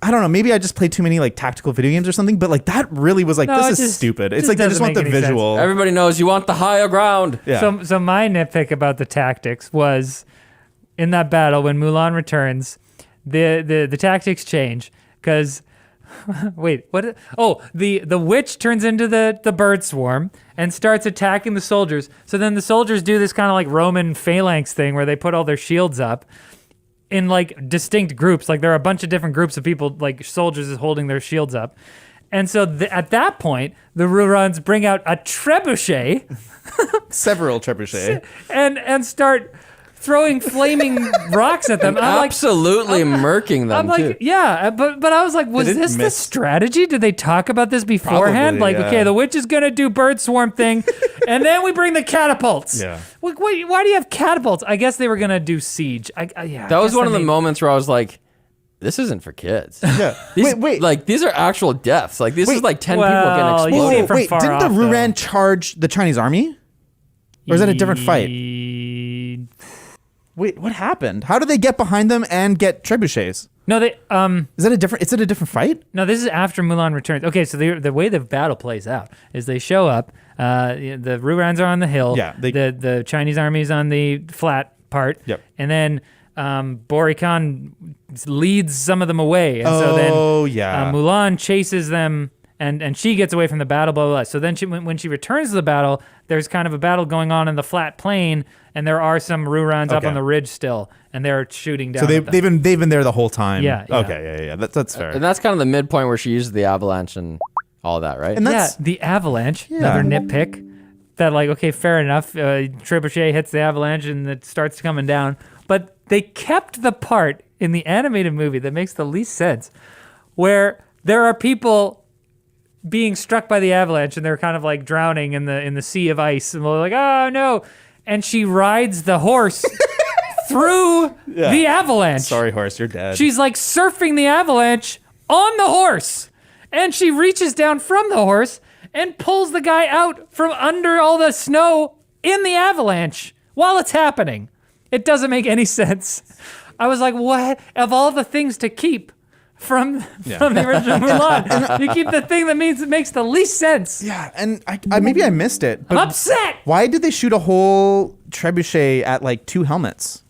don't know. Maybe I just played too many tactical video games or something. But that really was this is stupid. It's they just want the visual. Sense. Everybody knows you want the higher ground. Yeah. So my nitpick about the tactics was in that battle when Mulan returns, the tactics change because. Wait, what? The witch turns into the bird swarm and starts attacking the soldiers. So then the soldiers do this kind of Roman phalanx thing where they put all their shields up in distinct groups. There are a bunch of different groups of people, soldiers is holding their shields up. And so at that point, the Rurans bring out a trebuchet. Several trebuchet. And start throwing flaming rocks at them. I'm like, absolutely murking them. I'm like, too. yeah, but I was like, was didn't this the miss- strategy? Did they talk about this beforehand? Probably, Like, yeah. okay, the witch is gonna do bird swarm thing, and then we bring the catapults. Yeah. Like, why do you have catapults? I guess they were gonna do siege. Yeah. That was one of the moments. moments where I was like, this isn't for kids. Yeah. These, wait. Like, these are actual deaths. Like, this is like 10 people Well, getting you see exploded. it from Wait, far didn't off, the though. Ruran charge the Chinese army? Or is that a different fight? Wait, what happened? How did they get behind them and get trebuchets? No, they Is it a different fight? No, this is after Mulan returns. Okay, so the way the battle plays out is they show up. The Rurans are on the hill. Yeah, the Chinese army is on the flat part. Yep. And then Borikhan leads some of them away. And so then Mulan chases them, and she gets away from the battle. Blah blah blah. So then when she returns to the battle, there's kind of a battle going on in the flat plain, and there are some Rurans up Okay. on the ridge still, and they're shooting down. So at them. they've been there the whole time. Yeah, yeah. Okay. Yeah. That's fair. And that's kind of the midpoint where she uses the avalanche and all that, right? And that's the avalanche. Another nitpick. That like, okay, fair enough. Trebuchet hits the avalanche and it starts coming down. But they kept the part in the animated movie that makes the least sense, where there are people being struck by the avalanche and they're kind of like drowning in the sea of ice, and they're like, oh no, and she rides the horse through the avalanche. sorry, horse, you're dead. She's like surfing the avalanche on the horse, and she reaches down from the horse and pulls the guy out from under all the snow in the avalanche while it's happening. It doesn't make any sense. I was like, what? Of all the things to keep from the original Mulan, you keep the thing that makes the least sense. Yeah, and I maybe I missed it. I'm But upset. why did they shoot a whole trebuchet at like 2 helmets?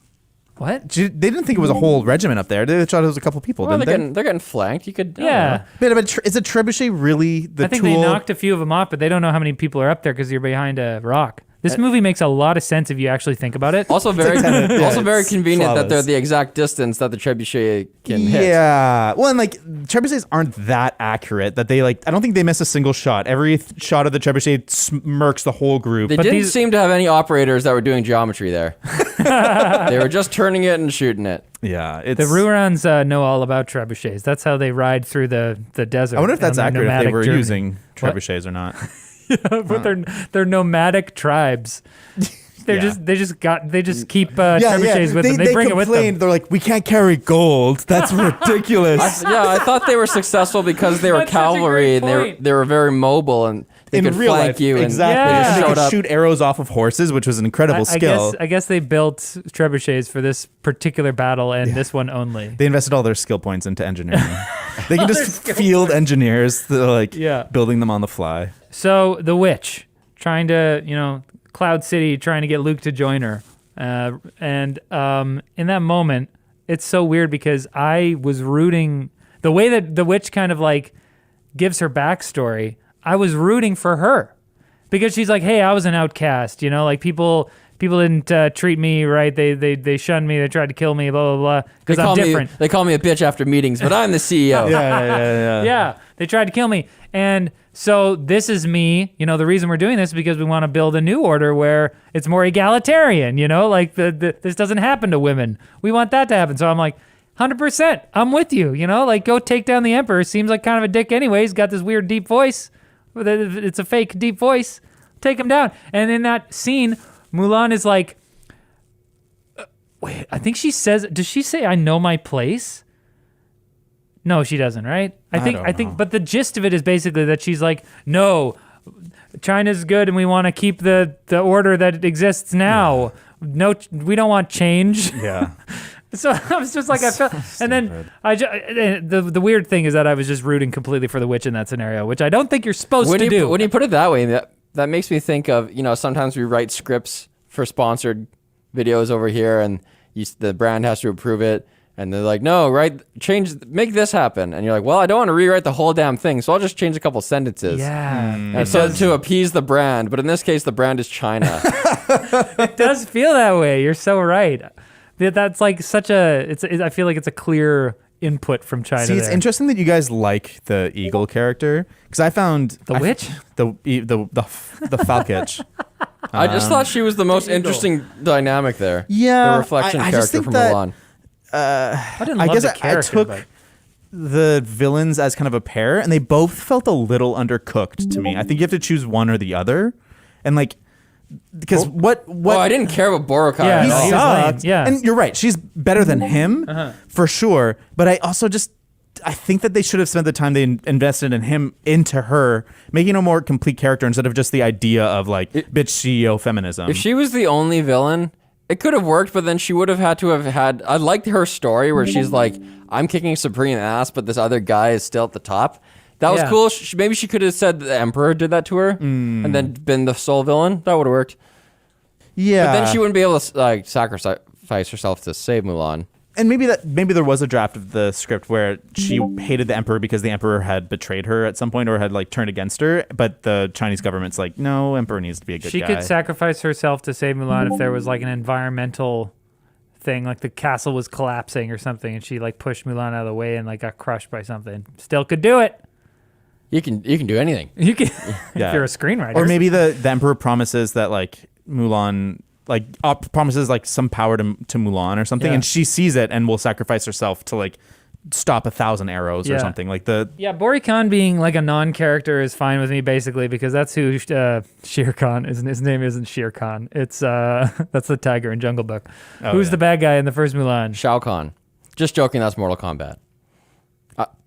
What? They didn't think it was a whole regiment up there. They thought it was a couple people, Well, didn't they? they're getting flanked. You could, I don't Yeah. know. But is a trebuchet really the I think tool? they knocked a few of them off, but they don't know how many people are up there because you're behind a rock. This movie makes a lot of sense if you actually think about it. Also very, Yeah, also very it's convenient that they're flawless. the exact distance that the trebuchet can hit. Yeah. Well, and like trebuchets aren't that accurate that they like. I don't think they miss a single shot. Every shot of the trebuchet smirks the whole group. They But didn't these- seem to have any operators that were doing geometry there. They were just turning it and shooting it. Yeah, it's. The Rurans know all about trebuchets. That's how they ride through the desert. I wonder if that's on their accurate if they nomadic were journey. using trebuchets or not. But they're nomadic tribes. They just keep trebuchets with them. They bring it with them. They're like, we can't carry gold. That's ridiculous. I thought they were successful because they were That's such a cavalry great and point. they were very mobile and they In could real flank life, you. And exactly. Yeah. They just And they showed could up. shoot arrows off of horses, which was an incredible skill. I guess they built trebuchets for this particular battle and this one only. They invested all their skill points into engineering. They can just field engineers, that are like building them on the fly. So the witch trying to, Cloud City trying to get Luke to join her. And in that moment, it's so weird because I was rooting the way that the witch kind of like gives her backstory. I was rooting for her because she's like, hey, I was an outcast, like people didn't treat me right. They shunned me. They tried to kill me, blah, blah, blah, because I'm different. They call me a bitch after meetings, but I'm the CEO. Yeah, they tried to kill me. And so this is me. The reason we're doing this is because we want to build a new order where it's more egalitarian, like this doesn't happen to women. We want that to happen. So I'm like, 100%, I'm with you, like go take down the emperor. Seems like kind of a dick anyway. He's got this weird deep voice. It's a fake deep voice. Take him down. And in that scene, Mulan is like, wait, I think she says, does she say, I know my place? No, she doesn't, right? I think, but the gist of it is basically that she's like, no, China's good and we want to keep the order that exists now. Yeah. No, we don't want change. Yeah. So I was just like, I felt, and then the weird thing is that I was just rooting completely for the witch in that scenario, which I don't think you're supposed to do. When you put it that way, that makes me think of, sometimes we write scripts for sponsored videos over here and the brand has to approve it. And they're like, no, make this happen. And you're like, well, I don't want to rewrite the whole damn thing, so I'll just change a couple sentences. Yeah. And so to appease the brand, but in this case, the brand is China. It does feel that way. You're so right. That's like such a, I feel like it's a clear input from China. See, it's interesting that you guys like the eagle character, because I found... The witch? The Falkitch. I just thought she was the most interesting dynamic there. Yeah, the reflection I character just think from that, Mulan. I didn't I love guess the I character. took but the villains as kind of a pair, and they both felt a little undercooked to me. I think you have to choose one or the other, and like because what Oh, I didn't care about Boracay Yeah, at he no, all. he was lame, sucked. yeah. And you're right, she's better than him for sure. But I also just I think that they should have spent the time they invested in him into her, making a more complete character instead of just the idea of like bitch CEO feminism. If she was the only villain, it could have worked, but then she would have had to have had. I liked her story where she's like, I'm kicking supreme ass, but this other guy is still at the top. That was Yeah. cool. Maybe she could have said the Emperor did that to her and then been the sole villain. That would have worked. yeah, But then she wouldn't be able to like sacrifice herself to save Mulan. and maybe there was a draft of the script where she hated the emperor because the emperor had betrayed her at some point or had like turned against her, but the Chinese government's like, no, emperor needs to be a good she guy. could sacrifice herself to save Mulan if there was like an environmental thing, like the castle was collapsing or something, and she like pushed Mulan out of the way and like got crushed by something. Still could do it. You can do anything. You can Yeah. if you're a screenwriter. Or maybe the emperor promises that like Mulan like promises like some power to Mulan or something, Yeah. and she sees it and will sacrifice herself to like stop 1,000 arrows or Yeah. something like the. Yeah, Bori Khan being like a non-character is fine with me basically because that's who Shere Khan is. His name isn't Shere Khan. It's that's the tiger in Jungle Book. Oh, Who's yeah. the bad guy in the first Mulan? Shao Kahn. Just joking. That's Mortal Kombat.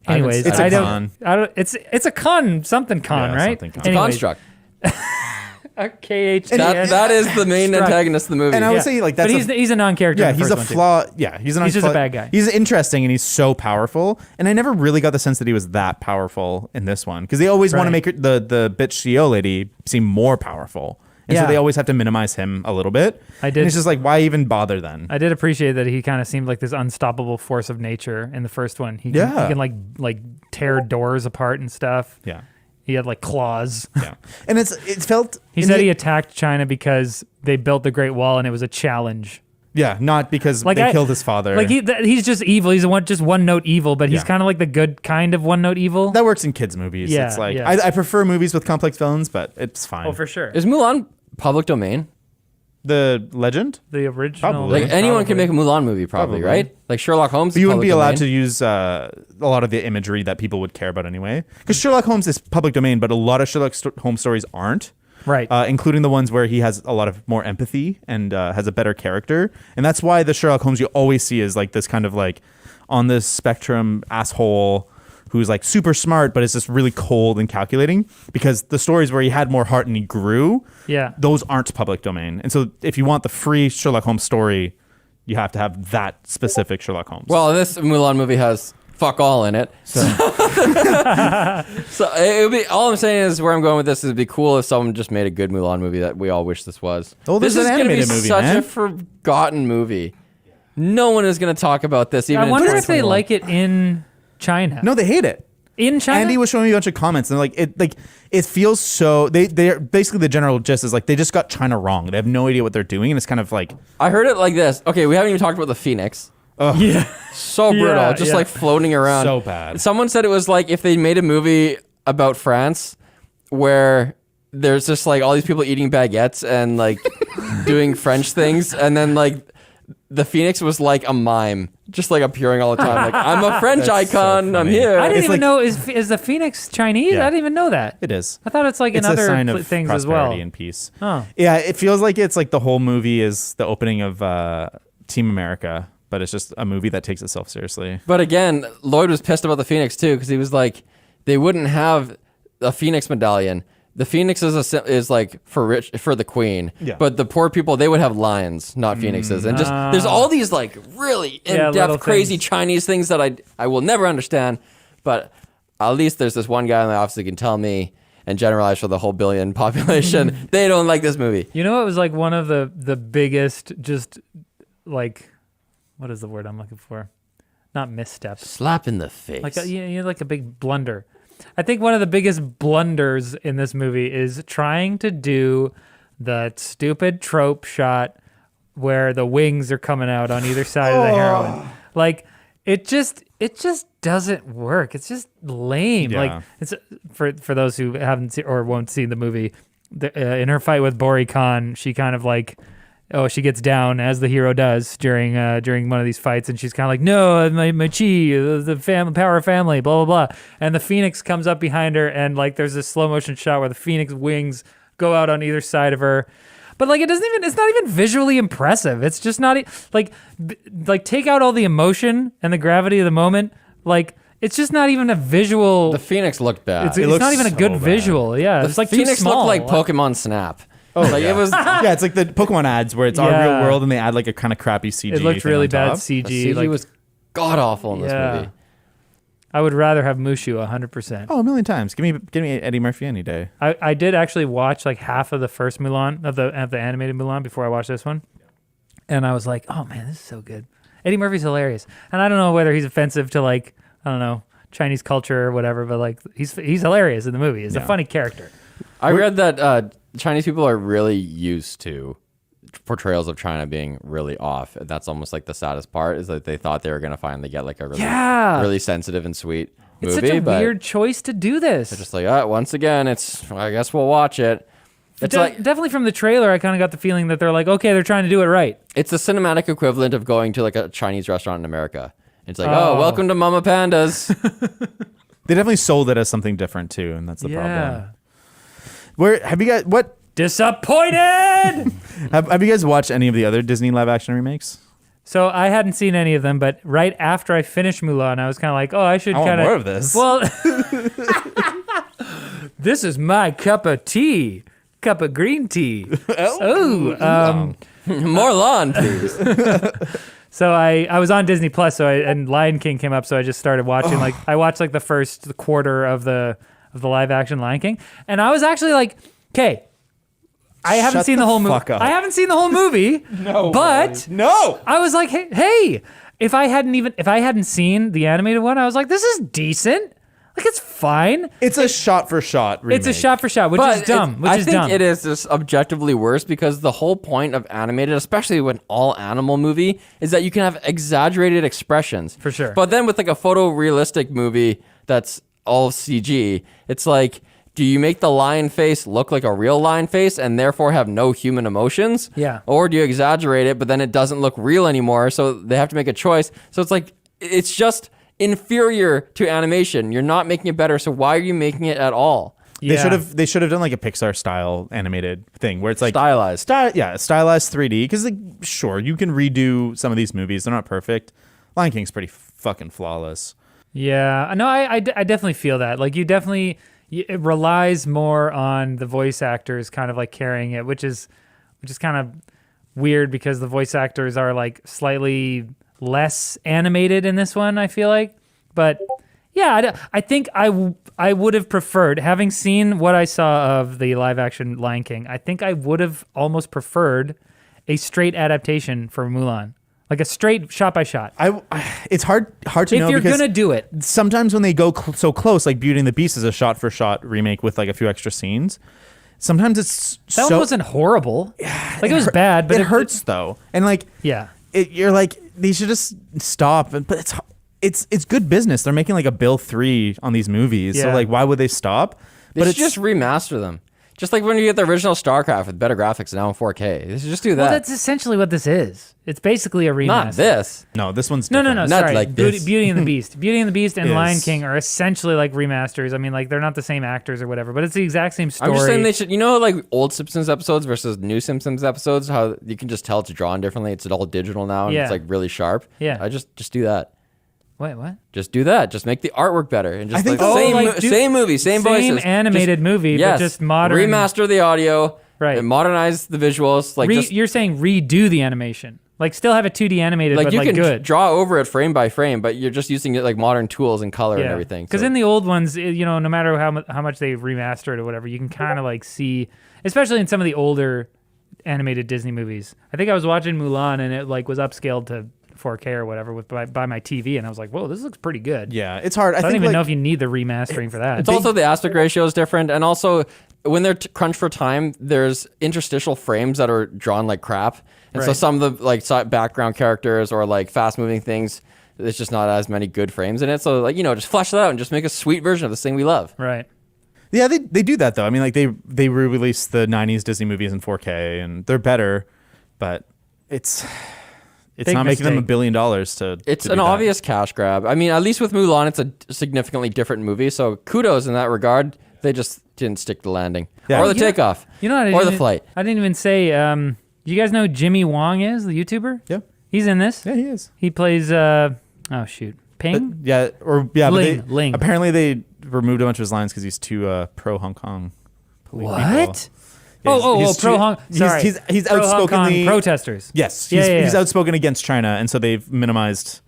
Anyways, It's a I con. don't. It's a con something con, Yeah, right? something con. It's a Anyways, construct. a KH. That is the main Struck. antagonist of the movie. And I would say like that's but he's a non-character. yeah, in the he's a first one, too. flaw. Yeah, he's He's just a bad guy. He's interesting and he's so powerful. And I never really got the sense that he was that powerful in this one because they always want to Right. make the bitch CEO lady seem more powerful, and so Yeah. they always have to minimize him a little bit. I did- And it's just like, why even bother then? I did appreciate that he kind of seemed like this unstoppable force of nature in the first one. He Yeah. can like tear doors apart and stuff. Yeah, He had like claws. yeah. And it felt. He and said he attacked China because they built the Great Wall and it was a challenge. yeah, not because Like they killed his father. Like he's just evil. He's just one note evil, but he's Yeah. kind of like the good kind of one note evil. that works in kids movies. Yeah, It's like yeah. I prefer movies with complex villains, but it's fine. Oh, for sure. Is Mulan public domain? The legend. The original. Probably. Like anyone can make a Mulan movie, probably, Probably. right? Like Sherlock Holmes. But you wouldn't public be allowed domain. to use a lot of the imagery that people would care about anyway. Because Sherlock Holmes is public domain, but a lot of Sherlock Holmes stories aren't. Right. Including the ones where he has a lot of more empathy and has a better character. And that's why the Sherlock Holmes you always see is like this kind of like on this spectrum asshole who's like super smart, but is just really cold and calculating. Because the stories where he had more heart and he grew, Yeah. those aren't public domain. And so if you want the free Sherlock Holmes story, you have to have that specific Sherlock Holmes. Well, this Mulan movie has fuck all in it. So, it would be. All I'm saying is where I'm going with this is it'd be cool if someone just made a good Mulan movie that we all wish this was. Oh, this is an gonna be animated movie, such man. a forgotten movie. No one is going to talk about this. Even I in wonder if they 2021. like it in China. no, they hate it. In China. Andy was showing me a bunch of comments and it feels so they're basically the general gist is like they just got China wrong. They have no idea what they're doing and it's kind of like I heard it like this. Okay, we haven't even talked about the Phoenix. Yeah. So brutal, Yeah, just yeah. like floating around. So bad. Someone said it was like if they made a movie about France where there's just like all these people eating baguettes and like doing French things, and then like the Phoenix was like a mime, just like appearing all the time. Like I'm a French That's so icon. I'm funny. here. I didn't It's even like- know is the Phoenix Chinese? Yeah. I didn't even know that. it is. I thought it's like It's in a other sign of things as prosperity well. and peace. Oh. Yeah, it feels like it's like the whole movie is the opening of Team America, but it's just a movie that takes itself seriously. But again, Lloyd was pissed about the Phoenix too because he was like, they wouldn't have a Phoenix medallion. The Phoenix is like for the queen, Yeah. but the poor people they would have lions, not phoenixes, and just there's all these like really in little depth, crazy things. Chinese things that I will never understand. But at least there's this one guy in the office who can tell me and generalize for the whole billion population. They don't like this movie. You know, it was like one of the biggest, just like, what is the word I'm looking for? Not missteps. Slap in the face. Like like a big blunder. I think one of the biggest blunders in this movie is trying to do the stupid trope shot where the wings are coming out on either side of the heroine. Like it just doesn't work. It's just lame. Yeah. Like it's for those who haven't seen or won't see the movie. in her fight with Bori Khan, she kind of like, she gets down as the hero does during one of these fights, and she's kind of like, no, my chi, the power of family, blah blah blah. And the Phoenix comes up behind her, and like there's this slow motion shot where the Phoenix wings go out on either side of her. But like it's not even visually impressive. It's just not like take out all the emotion and the gravity of the moment. Like it's just not even a visual. The Phoenix looked bad. It's not even a good visual. Yeah, it's like Phoenix too small. looked like Pokemon Snap. Oh, like yeah. it was. Yeah, it's like the Pokemon ads where it's our real world and they add like a kind of crappy CG. It looked thing really on bad top. CG. The CG was god awful in this movie. I would rather have Mushu 100%. Oh, a million times. Give me Eddie Murphy any day. I did actually watch like half of the first Mulan of the animated Mulan before I watched this one, and I was like, oh man, this is so good. Eddie Murphy's hilarious, and I don't know whether he's offensive to like Chinese culture or whatever, but like he's hilarious in the movie. He's a funny character. I read that Chinese people are really used to portrayals of China being really off. And that's almost like the saddest part is that they thought they were going to finally get like a really sensitive and sweet movie. It's such a weird choice to do this. They're just like, once again, I guess we'll watch it. It's definitely from the trailer, I kind of got the feeling that they're like, okay, they're trying to do it right. It's the cinematic equivalent of going to like a Chinese restaurant in America. It's like, welcome to Mama Panda's. They definitely sold it as something different too, and that's the problem. Where have you guys disappointed? have you guys watched any of the other Disney live action remakes? So I hadn't seen any of them, but right after I finished Mulan, I was kind of like, I should kind of more of this. Well, this is my cup of tea, cup of green tea. More lawn, please. So I was on Disney Plus, and Lion King came up, so I just started watching. Like I watched like the first quarter of the live action Lion King, and I was actually like, okay, I haven't seen the whole movie. I haven't seen the whole movie. No, but no. I was like, hey, if I hadn't seen the animated one, I was like, this is decent. Like it's fine. It's a shot for shot remake. It's a shot for shot, which is dumb. I think it is just objectively worse because the whole point of animated, especially with all animal movie, is that you can have exaggerated expressions. For sure. But then with like a photorealistic movie that's all CG, it's like, do you make the lion face look like a real lion face and therefore have no human emotions? Yeah. Or do you exaggerate it, but then it doesn't look real anymore, so they have to make a choice. So it's like, it's just inferior to animation. You're not making it better, so why are you making it at all? Yeah. They should have done like a Pixar style animated thing where it's like Stylized. Stylized 3D, because like sure, you can redo some of these movies. They're not perfect. Lion King's pretty fucking flawless. Yeah. No, I definitely feel that. Like it relies more on the voice actors kind of like carrying it, which is kind of weird because the voice actors are like slightly less animated in this one, I feel like. But yeah, I think I would have preferred, having seen what I saw of the live action Lion King, I think I would have almost preferred a straight adaptation for Mulan. Like a straight shot by shot. It's hard to know if you're because gonna do it. Sometimes when they go so close, like Beauty and the Beast is a shot for shot remake with like a few extra scenes. Sometimes it's that one wasn't horrible. Like it was bad, but it hurts though. And like you're like they should just stop. But it's good business. They're making like a Bill 3 on these movies. So like why would they stop? They should just remaster them. Just like when you get the original StarCraft with better graphics now in 4K. They should just do that. Well, that's essentially what this is. It's basically a remaster. Not this. No, this one's No, different. sorry. like Beauty and the Beast. Beauty and the Beast and Yes. Lion King are essentially like remasters. I mean, like they're not the same actors or whatever, but it's the exact same story. I'm just saying they should, like old Simpsons episodes versus new Simpsons episodes, how you can just tell it's drawn differently. It's all digital now and it's like really sharp. Yeah. I just do that. Wait, what? Just do that. Just make the artwork better and just I think same movie, same voices. Same animated movie, yes, but just modern. Remaster the audio, Right. and modernize the visuals. Like you're saying redo the animation. Like still have it 2D animated, like but you like can good. draw over it frame by frame, but you're just using it like modern tools and color and everything. Because so. in the old ones, no matter how much they remastered or whatever, you can kind of like see, especially in some of the older animated Disney movies. I think I was watching Mulan and it like was upscaled to 4K or whatever by my TV, and I was like, whoa, this looks pretty good. Yeah, it's hard. I don't even know if you need the remastering for that. It's also the aspect ratio is different, and also when they're crunched for time, there's interstitial frames that are drawn like crap, and so some of the like background characters or like fast moving things, there's just not as many good frames in it. So like just flesh that out and just make a sweet version of this thing we love. Right. Yeah, they do that though. I mean, like they re-release the '90s Disney movies in 4K, and they're better, but it's Big not making them $1 mistake. billion to. It's to an do that. obvious cash grab. I mean, at least with Mulan, it's a significantly different movie. So kudos in that regard. They just didn't stick the landing Yeah. or the takeoff You know what? or the flight. I didn't even say. You guys know who Jimmy Wong is, the YouTuber? Yeah, He's in this. yeah, he is. He plays. Oh shoot, Ping. But Ling, Ling. apparently they removed a bunch of his lines because he's too pro Hong Kong. What? Yeah, Oh, pro Hong. Sorry, He's pro Hong Kong outspokenly protesters. Yes, Yeah, he's yeah. outspoken against China, and so they've minimized.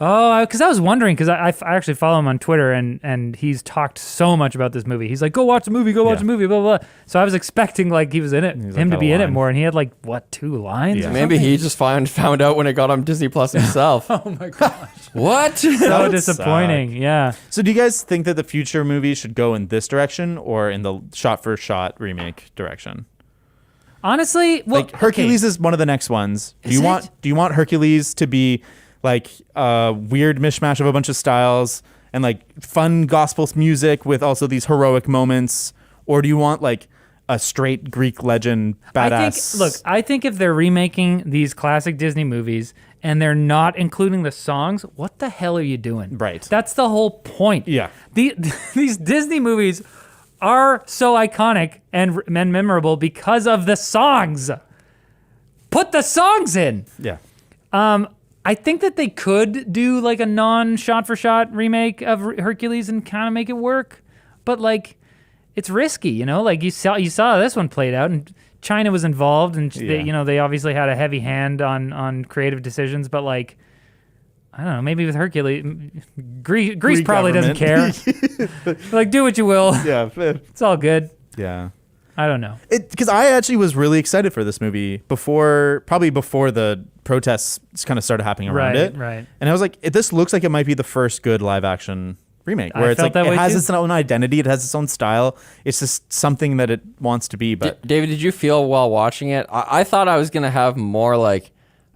Oh, because I was wondering, because I actually follow him on Twitter, and he's talked so much about this movie. He's like, go watch the movie, go watch the movie, blah, blah, blah. So I was expecting, like, he was in it, He's him like to be a in it line. more, and he had, like, what, 2 lines? Yeah. or Maybe something? he just found out when it got on Disney Plus himself. Oh my gosh. What? So That would disappointing, suck. yeah. So do you guys think that the future movies should go in this direction or in the shot-for-shot remake direction? Honestly, well, Like Hercules is one of the next ones. Is it? Do you want Hercules to be like a weird mishmash of a bunch of styles and like fun gospel music with also these heroic moments, or do you want like a straight Greek legend badass? I think if they're remaking these classic Disney movies and they're not including the songs, what the hell are you doing? Right. That's the whole point. Yeah. These Disney movies are so iconic and memorable because of the songs. Put the songs in. Yeah. I think that they could do like a non-shot-for-shot remake of Hercules and kind of make it work, but like it's risky, you know. Like you saw this one played out, and China was involved, and they obviously had a heavy hand on creative decisions. But like, I don't know, maybe with Hercules, Greece probably doesn't care. Like, do what you will. Yeah. It's all good. Yeah. I don't know. Because I actually was really excited for this movie probably before the protests kind of started happening around it. Right. And I was like, this looks like it might be the first good live action remake where I it's felt like that it way has too. its own identity, it has its own style. It's just something that it wants to be. But David, did you feel while watching it? I thought I was going to have more like,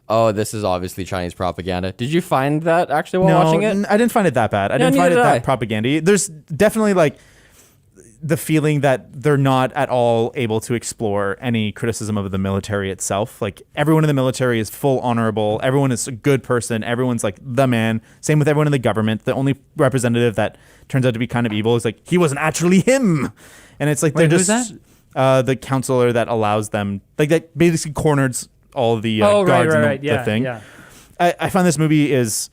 oh, this is obviously Chinese propaganda. Did you find that actually while watching it? I didn't find it that bad. I didn't find it neither did I. that propaganda. There's definitely like the feeling that they're not at all able to explore any criticism of the military itself. Like everyone in the military is full honorable. Everyone is a good person. Everyone's like the man. Same with everyone in the government. The only representative that turns out to be kind of evil is like, he wasn't actually him. And it's like, Wait, they're who's just the counselor that allows them, like that basically corners all the guards in the thing. Yeah. I find this movie is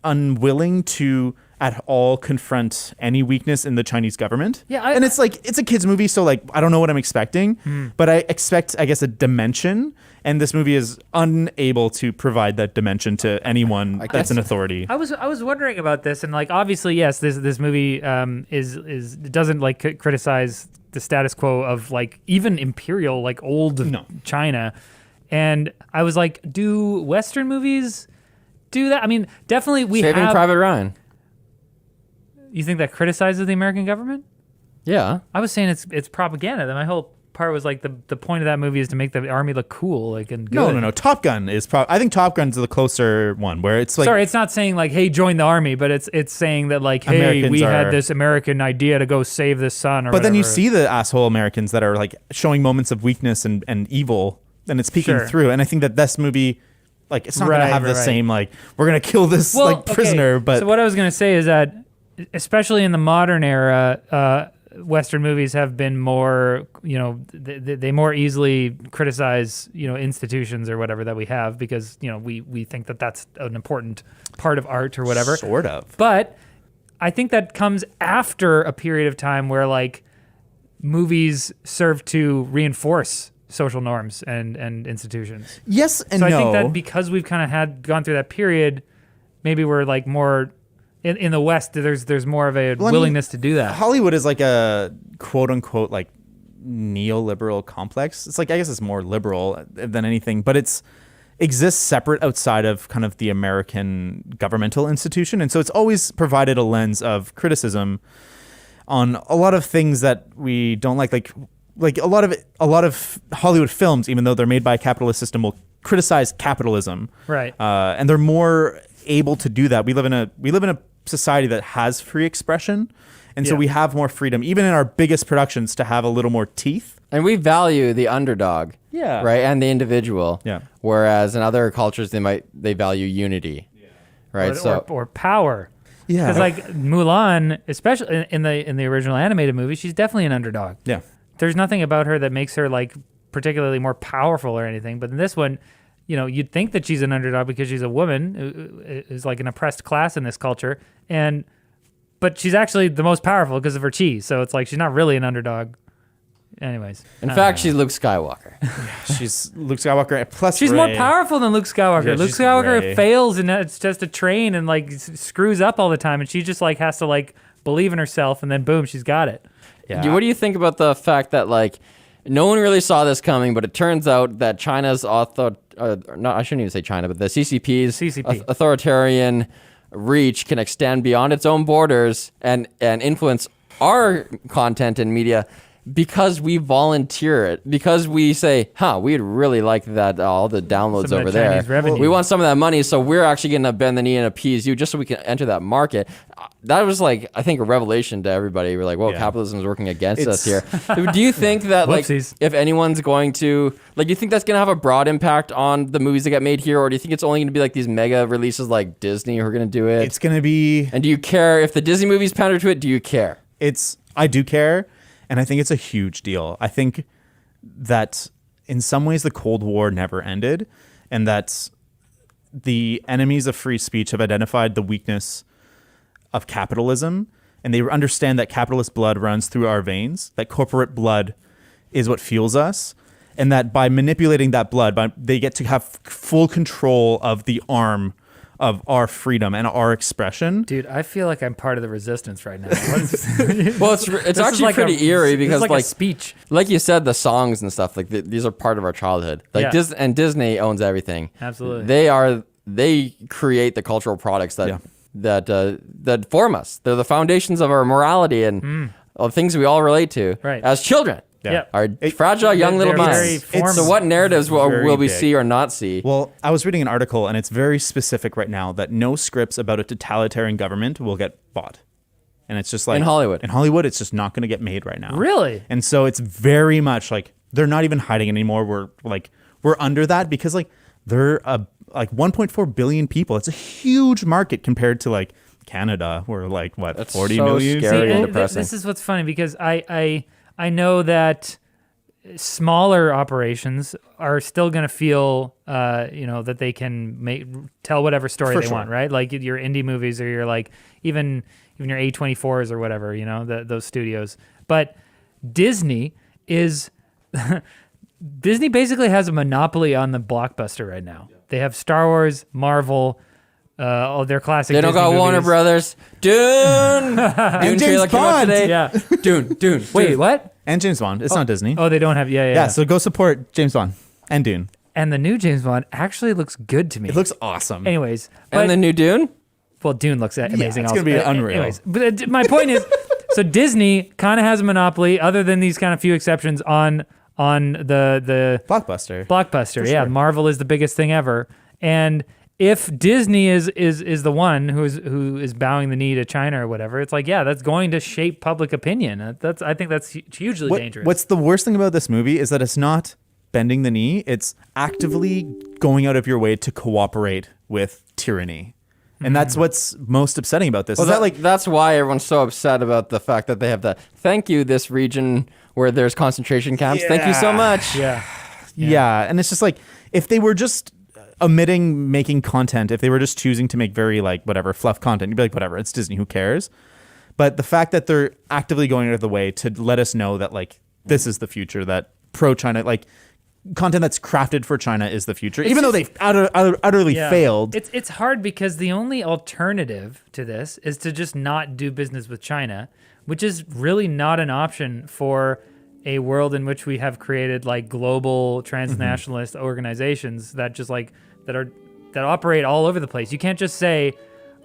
unwilling to at all confront any weakness in the Chinese government. Yeah, and it's like, it's a kid's movie, so like I don't know what I'm expecting, but I expect, I guess, a dimension, and this movie is unable to provide that dimension to anyone that's an authority. I was wondering about this, and like obviously yes, this movie is doesn't like criticize the status quo of like even imperial like old China, and I was like, do Western movies do that? I mean, definitely we Saving have. Private Ryan. You think that criticizes the American government? Yeah. I was saying it's propaganda. That my whole part was like the point of that movie is to make the army look cool, like and good. No. Top Gun is I think Top Gun's the closer one where it's like. Sorry, it's not saying like, hey, join the army, but it's saying that like, hey, Americans we are- had this American idea to go save this son. Or But then you whatever. see the asshole Americans that are like showing moments of weakness and evil, and it's peeking Sure. through. And I think that this movie, like, it's not going to have the right. same, like, we're going to kill this Well, like prisoner. okay, But so what I was going to say is that, especially in the modern era, Western movies have been more, you know, they more easily criticize, you know, institutions or whatever that we have because, you know, we think that that's an important part of art or whatever. sort of. But I think that comes after a period of time where like movies serve to reinforce social norms and institutions. Yes and So no. I think that because we've kind of gone through that period, maybe we're like more in the West. There's more of a Well, I mean, willingness to do that. Hollywood is like a quote unquote like neoliberal complex. It's like, I guess it's more liberal than anything, but it's exists separate outside of kind of the American governmental institution. And so it's always provided a lens of criticism on a lot of things that we don't like a lot of Hollywood films, even though they're made by a capitalist system, will criticize capitalism. Right. And they're more able to do that. We live in a society that has free expression. And so we have more freedom, even in our biggest productions, to have a little more teeth. And we value the underdog. Yeah. Right? And the individual. Yeah. Whereas in other cultures, they value unity. Yeah. Right? Or power. Yeah. Because like Mulan, especially in the original animated movie, she's definitely an underdog. Yeah. There's nothing about her that makes her like particularly more powerful or anything. But in this one, you'd think that she's an underdog because she's a woman who is like an oppressed class in this culture, but she's actually the most powerful because of her chi. So it's like she's not really an underdog. Anyways, in fact, she's Luke Skywalker. She's Luke Skywalker plus she's Rey. more powerful than Luke Skywalker. Yeah, Luke she's Skywalker Rey. fails and it's just a train and like screws up all the time, and she just like has to like believe in herself, and then boom, she's got it. Yeah. What do you think about the fact that like no one really saw this coming, but it turns out that China's I shouldn't even say China, but the CCP's authoritarian reach can extend beyond its own borders and influence our content and media because we volunteer it, because we say, we'd really like that, all the downloads Some of over that there. Chinese revenue. We want some of that money, so we're actually going to bend the knee and appease you just so we can enter that market. That was like, I think, a revelation to everybody. We're like, whoa, capitalism is working against us here. Do you think that, like, if anyone's going to, like, do you think that's going to have a broad impact on the movies that get made here, or do you think it's only going to be like these mega releases like Disney who are going to do it? It's going to be... And do you care if the Disney movies pander to it? Do you care? I do care. And I think it's a huge deal. I think that in some ways the Cold War never ended, and that the enemies of free speech have identified the weakness of capitalism, and they understand that capitalist blood runs through our veins, that corporate blood is what fuels us, and that by manipulating that blood, they get to have full control of the arm of our freedom and our expression. Dude, I feel like I'm part of the resistance right now. Well, it's actually like pretty eerie because like a speech. Like you said, the songs and stuff, like these are part of our childhood. Like and Disney owns everything. Absolutely. They create the cultural products that form us. They're the foundations of our morality and of things we all relate to as children. Yeah. Our fragile young little minds. So what narratives will we see or not see? Well, I was reading an article, and it's very specific right now that no scripts about a totalitarian government will get bought. And it's just like... In Hollywood. In Hollywood, it's just not going to get made right now. Really? And so it's very much like they're not even hiding anymore. We're under that because like they're like 1.4 billion people. It's a huge market compared to like Canada, where like what, That's 40 so million? scary and depressing. This is what's funny because I know that smaller operations are still going to feel, that they can tell whatever story they want, right? Like your indie movies or your like even your A24s or whatever, those studios. But Disney Disney basically has a monopoly on the blockbuster right now. They have Star Wars, Marvel, all their classic. They don't Disney got movies. Warner Brothers. Dune. Dune trailer came out today. Yeah. Dune. Wait, what? And James Bond. It's not Disney. Oh, they don't have. Yeah, so go support James Bond and Dune. And the new James Bond actually looks good to me. It looks awesome. Anyways, And the new Dune? Well, Dune looks amazing. it's also. gonna be unreal. Anyways, but my point is, so Disney kind of has a monopoly, other than these kind of few exceptions on the blockbuster. Yeah, sure. Marvel is the biggest thing ever, and if Disney is the one who is bowing the knee to China or whatever, it's like, yeah, that's going to shape public opinion. I think that's hugely dangerous. What's the worst thing about this movie is that it's not bending the knee. It's actively going out of your way to cooperate with tyranny. And that's what's most upsetting about this. Well, that's why everyone's so upset about the fact that they have the thank you this region where there's concentration camps. Thank you so much. Yeah. And it's just like, if they were just omitting making content, if they were just choosing to make very like whatever fluff content, you'd be like, whatever, it's Disney, who cares? But the fact that they're actively going out of the way to let us know that like this is the future, that pro-China, like content that's crafted for China is the future, even though they've utterly failed. It's hard because the only alternative to this is to just not do business with China, which is really not an option for a world in which we have created like global transnationalist organizations that just like that operate all over the place. You can't just say,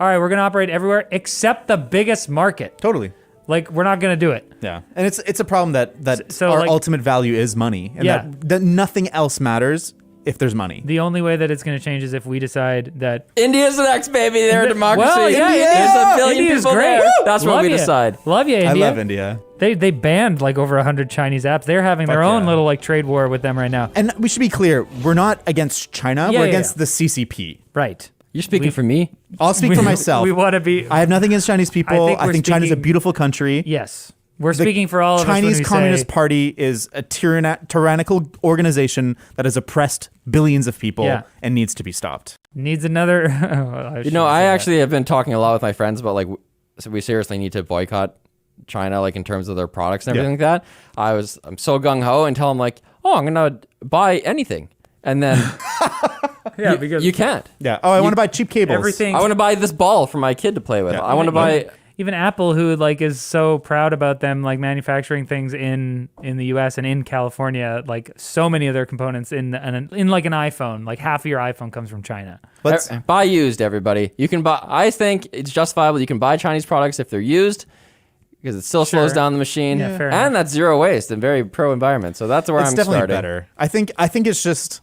all right, we're going to operate everywhere except the biggest market. Totally. Like, we're not going to do it. Yeah. And it's a problem that So, our like, ultimate value is money, and that nothing else matters if there's money. The only way that it's going to change is if we decide that India's next, baby. They're a democracy. Well, yeah, There's a billion India's people great. there. That's what Love we ya. decide. Love you, India. I love India. They banned like over 100 Chinese apps. They're having their Fuck own yeah. little like trade war with them right now. And we should be clear, we're not against China. Yeah, we're yeah, against yeah. the CCP. Right. You're speaking for me. I'll speak for myself. We want to be. I have nothing against Chinese people. I think we're China's a speaking- beautiful country. Yes. We're The speaking for all of Chinese us. When we Communist say, Party is a tyrannical organization that has oppressed billions of people Yeah. and needs to be stopped. needs another. I actually have been talking a lot with my friends about like, so we seriously need to boycott China, like in terms of their products and everything like that. I'm so gung ho until I'm like, oh, I'm gonna buy anything, and then Yeah, because you can't. Yeah. Oh, I want to buy cheap cables. everything. I want to buy this ball for my kid to play with. Yeah. I want to buy. Even Apple, who like is so proud about them like manufacturing things in the U.S. and in California, like so many of their components in like an iPhone, like half of your iPhone comes from China. Let's Buy used, everybody. You can buy. I think it's justifiable. You can buy Chinese products if they're used because it still slows Sure. down the machine, Yeah, fair and enough. that's zero waste and very pro environment. So that's where it's I'm definitely starting. better. I think it's just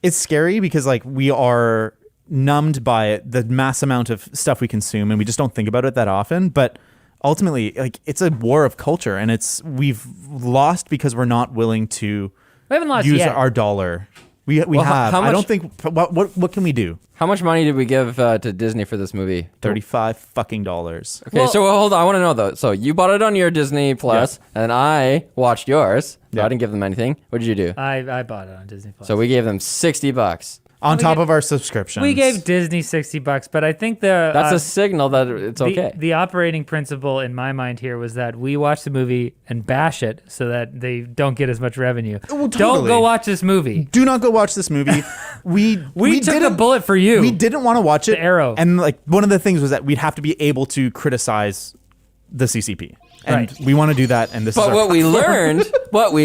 it's scary because like we are numbed by the mass amount of stuff we consume and we just don't think about it that often. But ultimately, like it's a war of culture and we've lost because we're not willing to We haven't lost use yet. our dollar. We Well, have. how I don't much- think what can we do? How much money did we give to Disney for this movie? $35 fucking dollars. Okay, Well- so hold on. I want to know though. So you bought it on your Disney Plus, and I watched yours. So Yeah. I didn't give them anything. What did you do? I bought it on Disney Plus. So we gave them $60. On We top gave- of our subscriptions. we gave Disney $60, but I think the That's a signal that it's okay. The operating principle in my mind here was that we watch the movie and bash it so that they don't get as much revenue. Well, Don't totally. go watch this movie. Do not go watch this movie. We took a didn't- bullet for you. We didn't want to watch it. The arrow. And like one of the things was that we'd have to be able to criticize the CCP. And Right. we want to do that. And this is But our what we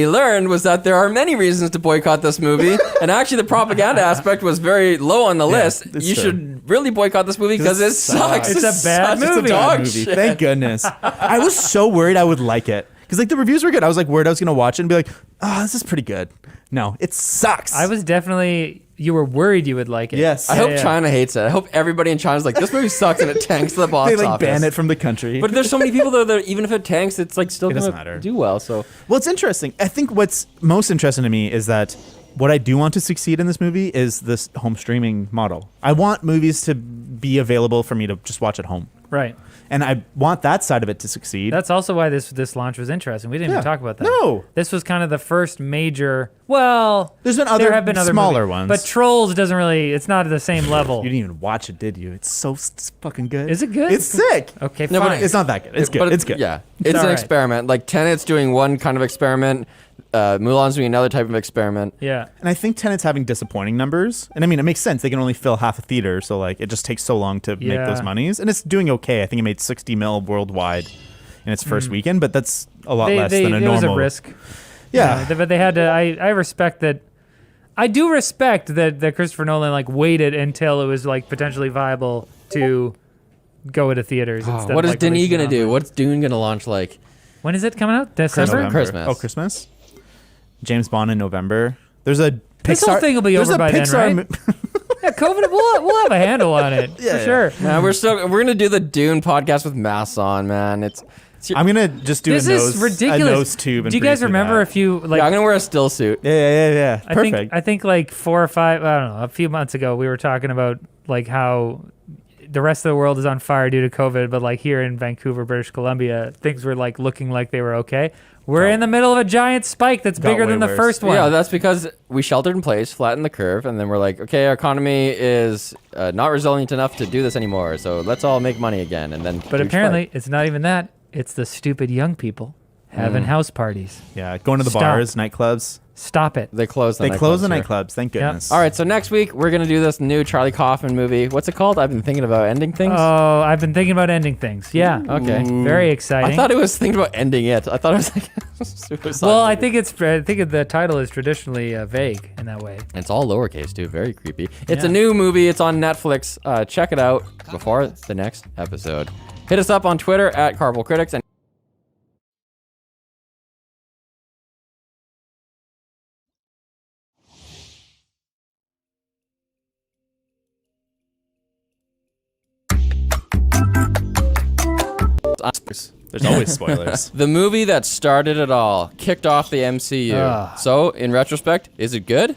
learned was that there are many reasons to boycott this movie, and actually the propaganda aspect was very low on the list. it's You true. should really boycott this movie because it sucks. It's a bad such movie. dog movie. shit. Thank goodness. I was so worried I would like it. Because like the reviews were good. I was like worried I was going to watch it and be like, oh, this is pretty good. No, it sucks. I was definitely. You were worried you would like it. Yes. I hope Yeah. China hates it. I hope everybody in China's like, this movie sucks and it tanks the box They like office. ban it from the country. But there's so many people though that even if it tanks, it's like still It doesn't gonna matter. do well. So Well, it's interesting. I think what's most interesting to me is that what I do want to succeed in this movie is this home streaming model. I want movies to be available for me to just watch at home. Right. And I want that side of it to succeed. That's also why this launch was interesting. We didn't Yeah. even talk about that. No. This was kind of the first major. Well, There's been there other have been other smaller movies, ones. but Trolls doesn't really. It's not at the same level. You didn't even watch it, did you? It's so fucking good. Is it good? It's sick. Okay, No, but fine. It's not that good. It's good. But It's good. Yeah, it's an alright. experiment. Like Tenet's doing one kind of experiment. Mulan's doing another type of experiment. Yeah. And I think Tenet's having disappointing numbers. And I mean, it makes sense. They can only fill half a theater, so like it just takes so long to make Yeah. those monies. And it's doing okay. I think it made 60 mil worldwide in its first weekend, but that's a lot less than a it normal. was a risk. Yeah. But they had to. I respect that. I do respect that Christopher Nolan like waited until it was like potentially viable to go into theaters. instead What of, is like, Denis releasing gonna it do? online. What's Dune gonna launch like? When is it coming out? December. November. Christmas. Oh, Christmas? James Bond in November. There's a Pixar. This whole thing will be there's over a by then, Pixar right? Yeah, COVID. We'll have a handle on it Yeah, for yeah. sure. Nah, we're gonna do the Dune podcast with masks on, man. It's I'm going to just do This a nose, is ridiculous. a nose tube. And Do you guys breathe through remember that. a few like? I'm gonna wear a still suit. Yeah. Perfect. I think like 4 or 5. I don't know. A few months ago, we were talking about like how the rest of the world is on fire due to COVID, but like here in Vancouver, British Columbia, things were like looking like they were okay. We're in the middle of a giant spike that's Got bigger way than the worse. first one. Yeah, that's because we sheltered in place, flattened the curve, and then we're like, okay, our economy is not resilient enough to do this anymore, so let's all make money again. And then, but huge apparently, spike. it's not even that. It's the stupid young people having house parties. yeah, going to the Stop. bars, nightclubs. Stop it. they closed. They close the here. nightclubs. Thank goodness. All right, so next week we're gonna do this new Charlie Kaufman movie. What's it called? I've been thinking about ending things. Oh, I've been thinking about ending things. Yeah. Okay. Very exciting. I thought it was thinking about ending it. I thought it was like suicide. well, I movie. think the title is traditionally vague in that way. It's all lowercase too. Very creepy. It's Yeah. a new movie. It's on Netflix. Check it out before the next episode. Hit us up on Twitter at Carvel Critics and There's always spoilers. The movie that started it all, kicked off the MCU. So, in retrospect, is it good?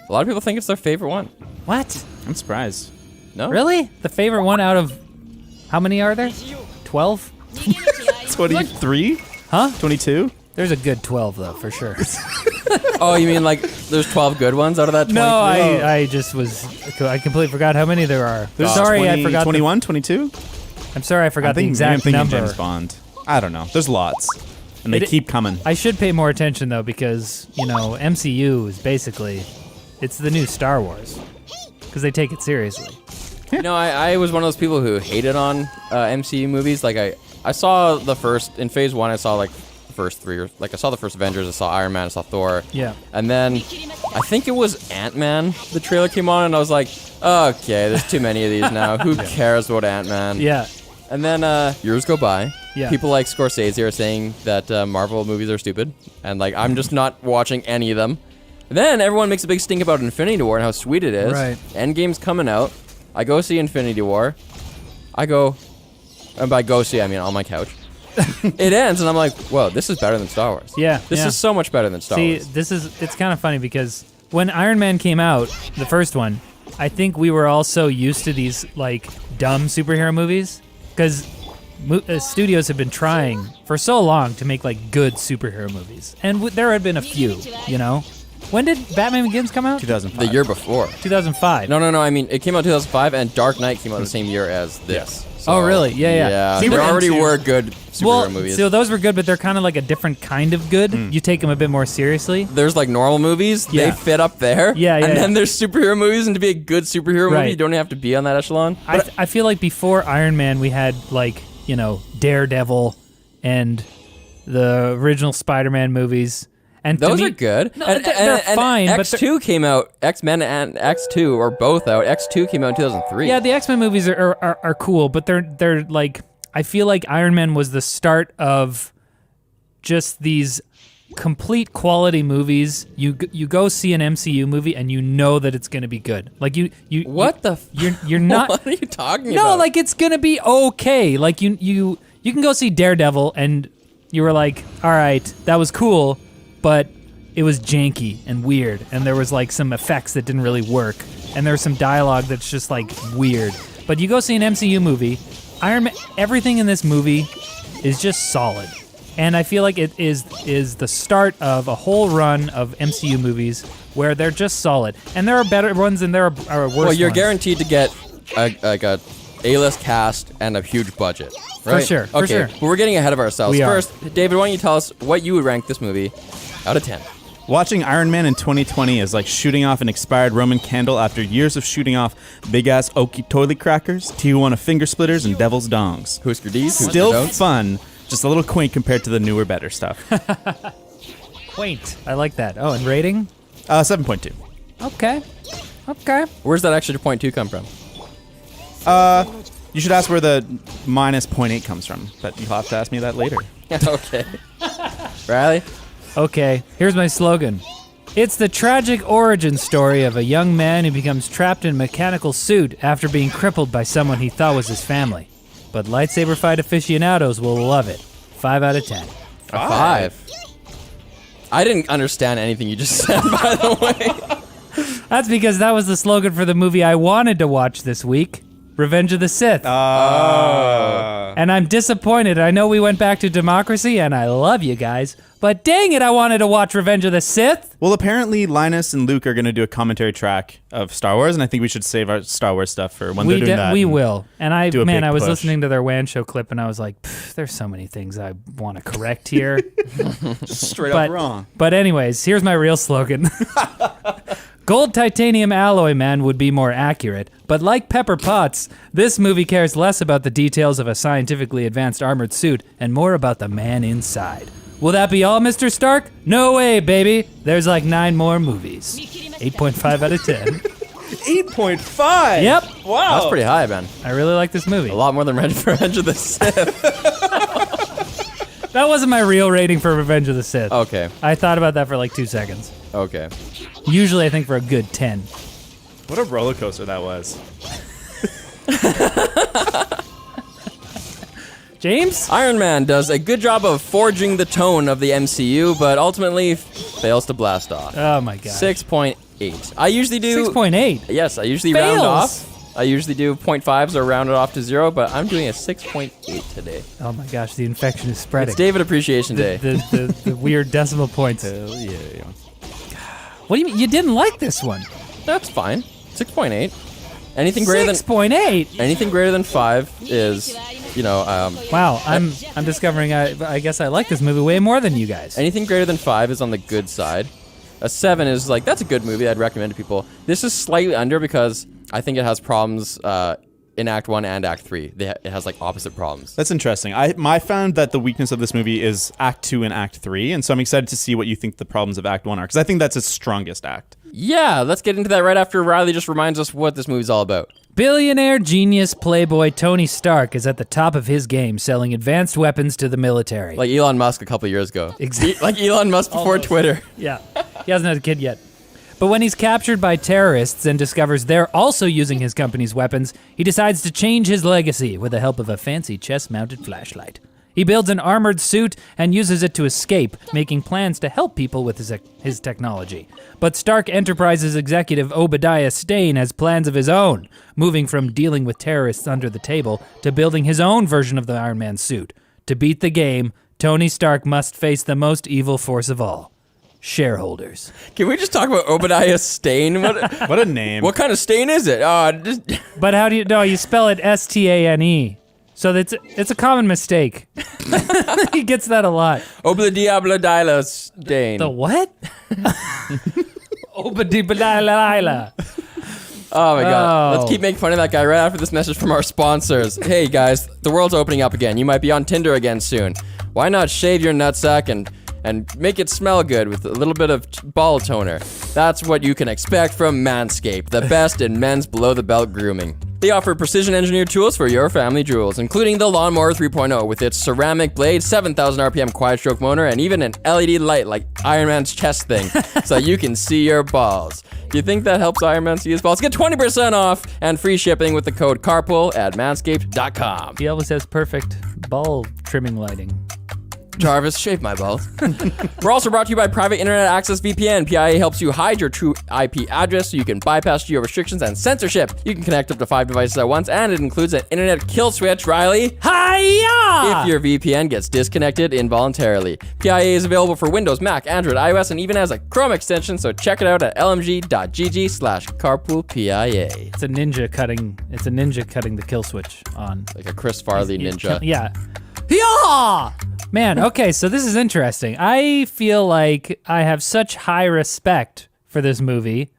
A lot of people think it's their favorite one. What? I'm surprised. No? Really? The favorite one out of how many are there? 12? 23? Huh? 22? There's a good 12 though, for sure. Oh, you mean like there's 12 good ones out of that 23? No, I completely forgot how many there are. Sorry, I forgot. 21, 22? I'm sorry, I forgot the I'm exact thinking number. James Bond. I don't know. There's lots. And they keep coming. I should pay more attention though, because, MCU is basically, it's the new Star Wars. Because they take it seriously. I was one of those people who hated on MCU movies. Like I saw the first, in phase 1, I saw like the first 3, or like I saw the first Avengers, I saw Iron Man, I saw Thor. Yeah. And then I think it was Ant-Man, the trailer came on, and I was like, okay, there's too many of these now. Who cares about Ant-Man? Yeah. And then years go by. Yeah. People like Scorsese are saying that Marvel movies are stupid, and like I'm just not watching any of them. Then everyone makes a big stink about Infinity War and how sweet it is. Right. Endgame's coming out. I go see Infinity War. And by go see, I mean on my couch. It ends, and I'm like, whoa, this is better than Star Wars. Yeah. This is so much better than Star Wars. It's kind of funny because when Iron Man came out, the first one, I think we were all so used to these like dumb superhero movies because studios have been trying for so long to make like good superhero movies, and there had been a few. When did Batman Begins come out? 2005. The year before. 2005. No. I mean, it came out 2005, and Dark Knight came out the same year as this. So, Oh, really? Yeah. Yeah, See, there we're already into- were good superhero movies. So those were good, but they're kind of like a different kind of good. You take them a bit more seriously. There's like normal movies, Yeah. they fit up there. Yeah, And yeah. then there's superhero movies, and to be a good superhero Right. movie, you don't have to be on that echelon. I feel like before Iron Man, we had like Daredevil and the original Spider-Man movies. And to Those me- are good. No, and, they're fine, but X2 came out, X-Men and X2 are both out. X2 came out in 2003. yeah, the X-Men movies are cool, but they're like, I feel like Iron Man was the start of just these complete quality movies. You go see an MCU movie and you know that it's going to be good. Like What the you're not What are you talking No, about? like it's going to be okay. Like you can go see Daredevil and you were like, "All right, that was cool." But it was janky and weird, and there was like some effects that didn't really work, and there was some dialogue that's just like weird. But you go see an MCU movie, Iron Man, everything in this movie is just solid, and I feel like it is the start of a whole run of MCU movies where they're just solid, and there are better ones and there are worse ones. Well, you're guaranteed to get a A-list cast and a huge budget. Right? sure, for Okay, sure. but we're getting ahead of ourselves. We are. First, David, why don't you tell us what you would rank this movie out of 10? Watching Iron Man in 2020 is like shooting off an expired Roman candle after years of shooting off big-ass Okie toilet crackers, Tijuana finger splitters, and devil's dongs. Husker D's? Still fun, just a little quaint compared to the newer, better stuff. Quaint. I like that. Oh, and rating? 7.2. Okay. Where's that extra .2 come from? You should ask where the minus 0.8 comes from, but you'll have to ask me that later. Okay. Riley? Okay, here's my slogan. It's the tragic origin story of a young man who becomes trapped in a mechanical suit after being crippled by someone he thought was his family. But lightsaber fight aficionados will love it. 5 out of 10. 5. I didn't understand anything you just said, by the way. That's because that was the slogan for the movie I wanted to watch this week, Revenge of the Sith. And I'm disappointed. I know we went back to democracy, and I love you guys, but dang it, I wanted to watch Revenge of the Sith. Well, apparently Linus and Luke are going to do a commentary track of Star Wars, and I think we should save our Star Wars stuff for when they're doing that. We and will. And I do a big was push. listening to their WAN show clip, and I was like, there's so many things I want to correct here. Straight but, up wrong. But anyways, here's my real slogan. Gold titanium alloy man would be more accurate, but like Pepper Potts, this movie cares less about the details of a scientifically advanced armored suit and more about the man inside. Will that be all, Mr. Stark? No way, baby. There's like 9 more movies. 8.5 out of 10. 8.5? Yep. Wow. That's pretty high, man. I really like this movie. A lot more than Revenge of the Sith. That wasn't my real rating for Revenge of the Sith. Okay. I thought about that for like 2 seconds. Okay. Usually I think for a good 10. What a roller coaster that was. James? Iron Man does a good job of forging the tone of the MCU, but ultimately fails to blast off. Oh my god. 6.8. I usually do 6.8. Yes, I usually Fails. round off. I usually do 0.5s or round it off to 0, but I'm doing a 6.8 today. Oh my gosh, the infection is spreading. It's David Appreciation Day. The weird decimal points. Hell yeah. What do you mean? You didn't like this one? That's fine. 6.8. Anything greater than 6.8. anything greater than 5 is, Wow, I'm discovering I guess I like this movie way more than you guys. anything greater than 5 is on the good side. A 7 is like, that's a good movie. I'd recommend to people. This is slightly under because I think it has problems in Act 1 and Act 3. It has like opposite problems. That's interesting. I found that the weakness of this movie is Act 2 and Act 3, and so I'm excited to see what you think the problems of Act 1 are, because I think that's its strongest act. Yeah, let's get into that right after Riley just reminds us what this movie's all about. Billionaire genius playboy Tony Stark is at the top of his game selling advanced weapons to the military. Like Elon Musk a couple years ago. Exactly. Like Elon Musk before Almost. Twitter. Yeah, he hasn't had a kid yet. But when he's captured by terrorists and discovers they're also using his company's weapons, he decides to change his legacy with the help of a fancy chest-mounted flashlight. He builds an armored suit and uses it to escape, making plans to help people with his technology. But Stark Enterprises executive Obadiah Stane has plans of his own, moving from dealing with terrorists under the table to building his own version of the Iron Man suit. To beat the game, Tony Stark must face the most evil force of all. Shareholders. Can we just talk about Obadiah Stane? What a name. What kind of stain is it? But how do you know? You spell it Stane. So it's a common mistake. He gets that a lot. Obadiah Stane. The what? Obadiah. Oh my god. Oh. Let's keep making fun of that guy right after this message from our sponsors. Hey guys, the world's opening up again. You might be on Tinder again soon. Why not shave your nutsack and make it smell good with a little bit of ball toner? That's what you can expect from Manscaped, the best in men's below-the-belt grooming. They offer precision-engineered tools for your family jewels, including the Lawnmower 3.0 with its ceramic blade, 7,000 RPM quiet-stroke motor, and even an LED light like Iron Man's chest thing, so you can see your balls. Do you think that helps Iron Man see his balls? Get 20% off and free shipping with the code CARPOOL at manscaped.com. He always has perfect ball trimming lighting. Jarvis, shave my balls. We're also brought to you by Private Internet Access VPN. PIA helps you hide your true IP address so you can bypass geo restrictions and censorship. You can connect up to 5 devices at once, and it includes an internet kill switch, Riley. Hi-ya! If your VPN gets disconnected involuntarily. PIA is available for Windows, Mac, Android, iOS, and even has a Chrome extension, so check it out at lmg.gg/carpoolpia. It's a ninja cutting the kill switch on. Like a Chris Farley ninja. Yeah. Yeah! Man, okay, so this is interesting. I feel like I have such high respect for this movie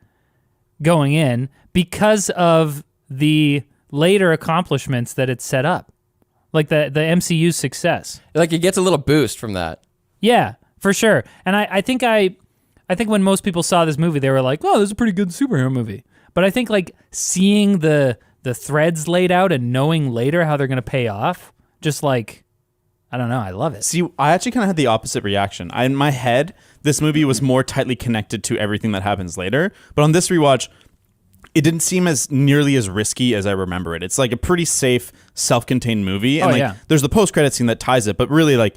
going in because of the later accomplishments that it set up. Like the MCU's success. Like it gets a little boost from that. Yeah, for sure. And I think when most people saw this movie, they were like, "Oh, this is a pretty good superhero movie." But I think like seeing the threads laid out and knowing later how they're gonna pay off, just like, I don't know, I love it. See, I actually kind of had the opposite reaction. In my head, this movie was more tightly connected to everything that happens later. But on this rewatch, it didn't seem as nearly as risky as I remember it. It's like a pretty safe, self-contained movie. And there's the post-credit scene that ties it, but really like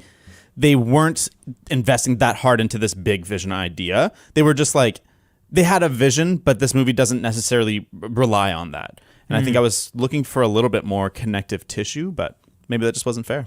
they weren't investing that hard into this big vision idea. They were just like, they had a vision, but this movie doesn't necessarily rely on that. And I think I was looking for a little bit more connective tissue, but maybe that just wasn't fair.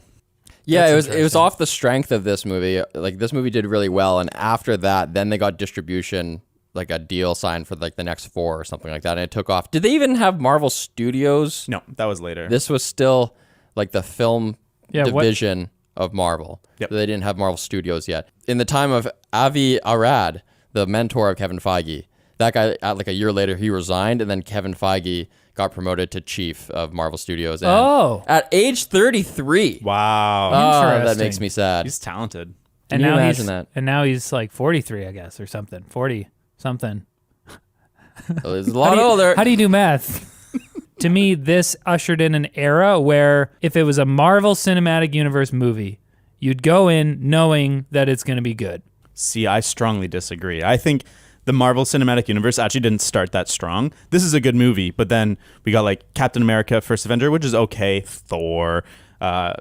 Yeah, it was off the strength of this movie. Like this movie did really well, and after that, then they got distribution, like a deal signed for like the next 4 or something like that, and it took off. Did they even have Marvel Studios? No, that was later. This was still like the film division of Marvel. Yep. They didn't have Marvel Studios yet. In the time of Avi Arad, the mentor of Kevin Feige, that guy, like a year later, he resigned, and then Kevin Feige got promoted to chief of Marvel Studios. And at age 33. Wow. Oh, that makes me sad. He's talented. Can you imagine that? And now he's like 43, I guess, or something. 40 something. So he's a lot older. How do you do math? To me, this ushered in an era where if it was a Marvel Cinematic Universe movie, you'd go in knowing that it's going to be good. See, I strongly disagree. I think the Marvel Cinematic Universe actually didn't start that strong. This is a good movie, but then we got like Captain America, First Avenger, which is okay, Thor, I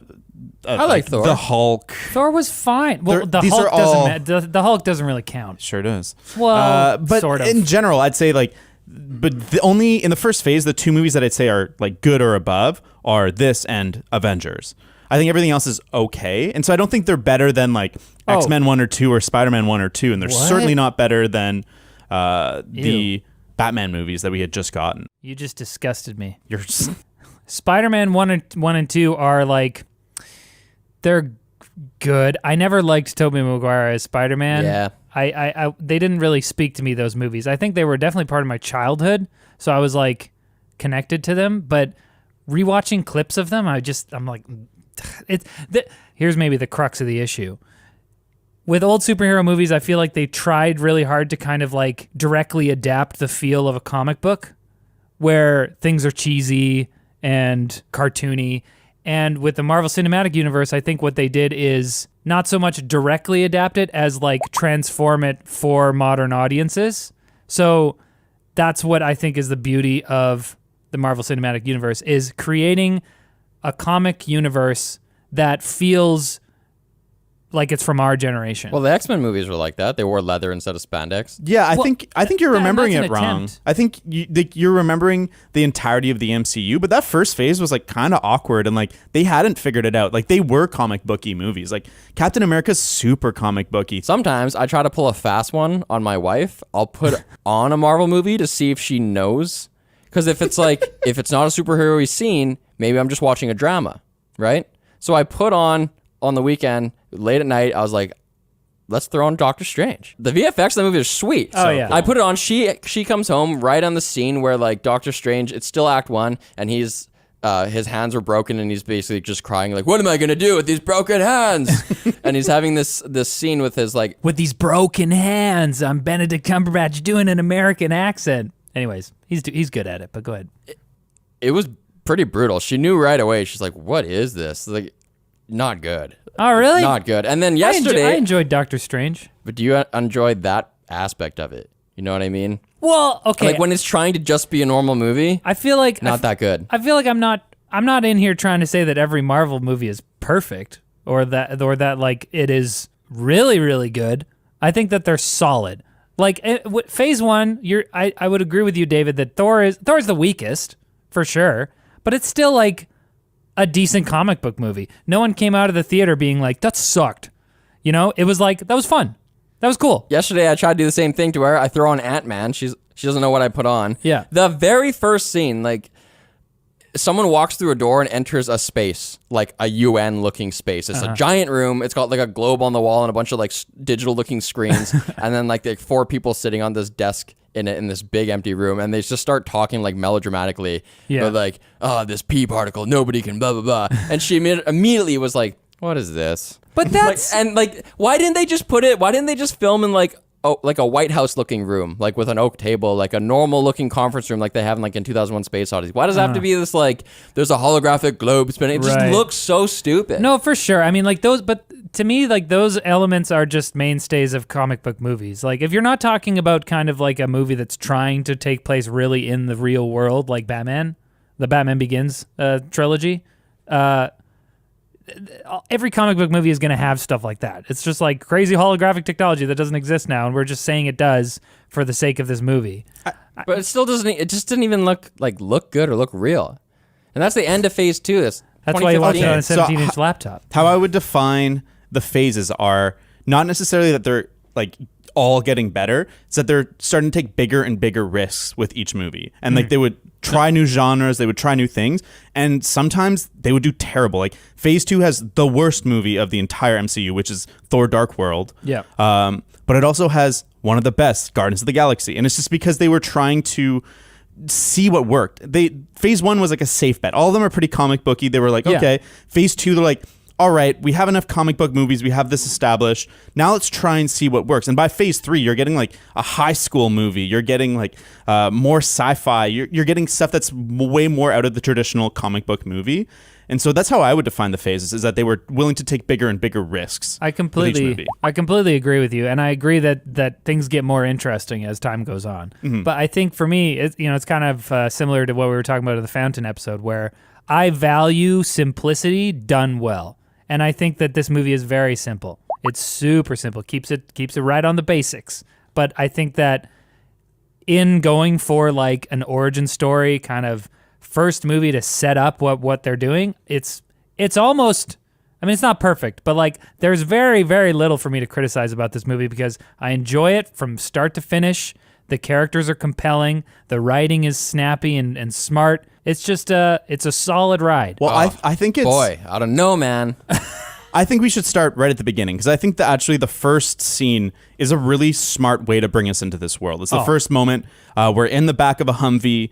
like Thor. The Hulk. Thor was fine. Well, the these Hulk are all- the Hulk doesn't really count. Sure does. Well, but sort of. in general, I'd say like, but only in the first phase, the two movies that I'd say are like good or above are this and Avengers. I think everything else is okay, and so I don't think they're better than like X-Men 1 or 2 or Spider-Man 1 or 2, and they're certainly not better than the Batman movies that we had just gotten. You just disgusted me. You're Spider-Man 1 and 2 are like, they're good. I never liked Tobey Maguire as Spider-Man. Yeah. I they didn't really speak to me, those movies. I think they were definitely part of my childhood, so I was like connected to them, but rewatching clips of them, I'm like, here's maybe the crux of the issue. With old superhero movies, I feel like they tried really hard to kind of like directly adapt the feel of a comic book where things are cheesy and cartoony. And with the Marvel Cinematic Universe, I think what they did is not so much directly adapt it as like transform it for modern audiences. So that's what I think is the beauty of the Marvel Cinematic Universe, is creating a comic universe that feels like it's from our generation. Well, the X-Men movies were like that. They wore leather instead of spandex. Yeah, I think you're remembering that's it an wrong. attempt. I think you're remembering the entirety of the MCU, but that first phase was like kind of awkward, and like they hadn't figured it out. Like they were comic booky movies. Like Captain America's super comic booky. Sometimes I try to pull a fast one on my wife. I'll put on a Marvel movie to see if she knows. Because if it's like, if it's not a superhero-y scene, maybe I'm just watching a drama, right? So I put on the weekend, late at night, I was like, let's throw on Doctor Strange. The VFX of the movie is sweet. Oh, yeah. I put it on. She comes home right on the scene where like Doctor Strange, it's still Act 1, and he's his hands are broken, and he's basically just crying like, what am I gonna do with these broken hands? And he's having this scene with his like, with these broken hands, I'm Benedict Cumberbatch doing an American accent. Anyways, he's good at it, but go ahead. it was pretty brutal. She knew right away. She's like, what is this? Like, not good. Oh, really? Not good. And then yesterday, I enjoyed Doctor Strange. but do you enjoy that aspect of it? You know what I mean? Well, okay. Like when it's trying to just be a normal movie, I feel like not that good. I feel like I'm not in here trying to say that every Marvel movie is perfect or that like it is really, really good. I think that they're solid. Like phase 1, I would agree with you, David, that Thor's the weakest for sure, but it's still like a decent comic book movie. No one came out of the theater being like, that sucked. You know, it was like, that was fun. That was cool. Yesterday, I tried to do the same thing to her. I throw on Ant-Man. She doesn't know what I put on. Yeah. The very first scene, like, someone walks through a door and enters a space, like a UN-looking space. It's a giant room. It's got like a globe on the wall and a bunch of like digital-looking screens, and then like 4 people sitting on this desk in this big empty room, and they just start talking like melodramatically. Yeah. They're like, oh, this P particle, nobody can blah blah blah, and she immediately was like, what is this? But that's Why didn't they just put it? Why didn't they just film in like a White House looking room, like with an oak table, like a normal looking conference room, like they have in, like in 2001: Space Odyssey? Why does it have to be this like there's a holographic globe spinning? It just Right. looks so stupid. No, for sure. I mean, like those, but to me, like those elements are just mainstays of comic book movies. Like if you're not talking about kind of like a movie that's trying to take place really in the real world, like Batman, the Batman Begins trilogy, every comic book movie is going to have stuff like that. It's just like crazy holographic technology that doesn't exist now, and we're just saying it does for the sake of this movie. But it still doesn't. It just didn't even look good or look real. And that's the end of phase 2. That's why you watch it on a 2015. 17-inch laptop. How I would define the phases are not necessarily that they're like all getting better. It's that they're starting to take bigger and bigger risks with each movie. And like they would try new genres, they would try new things, and sometimes they would do terrible. Like phase 2 has the worst movie of the entire MCU, which is Thor Dark World. Yeah. But it also has one of the best, Guardians of the Galaxy. And it's just because they were trying to see what worked. Phase 1 was like a safe bet. All of them are pretty comic booky. They were like, Yeah. okay. Phase 2, they're like, all right, we have enough comic book movies. We have this established. Now let's try and see what works. And by phase 3, you're getting like a high school movie. You're getting like more sci-fi. You're getting stuff that's way more out of the traditional comic book movie. And so that's how I would define the phases, is that they were willing to take bigger and bigger risks. I with each completely movie. agree with you, and I agree that things get more interesting as time goes on. But I think for me, it's kind of similar to what we were talking about in the Fountain episode, where I value simplicity done well. And I think that this movie is very simple. It's super simple. Keeps it right on the basics. But I think that in going for like an origin story kind of first movie to set up what they're doing, it's almost, I mean, it's not perfect, but like there's very, very little for me to criticize about this movie because I enjoy it from start to finish. The characters are compelling. The writing is snappy and smart. It's just it's a solid ride. Well, I think it's... Boy, I don't know, man. I think we should start right at the beginning because I think that actually the first scene is a really smart way to bring us into this world. It's the first moment. We're in the back of a Humvee.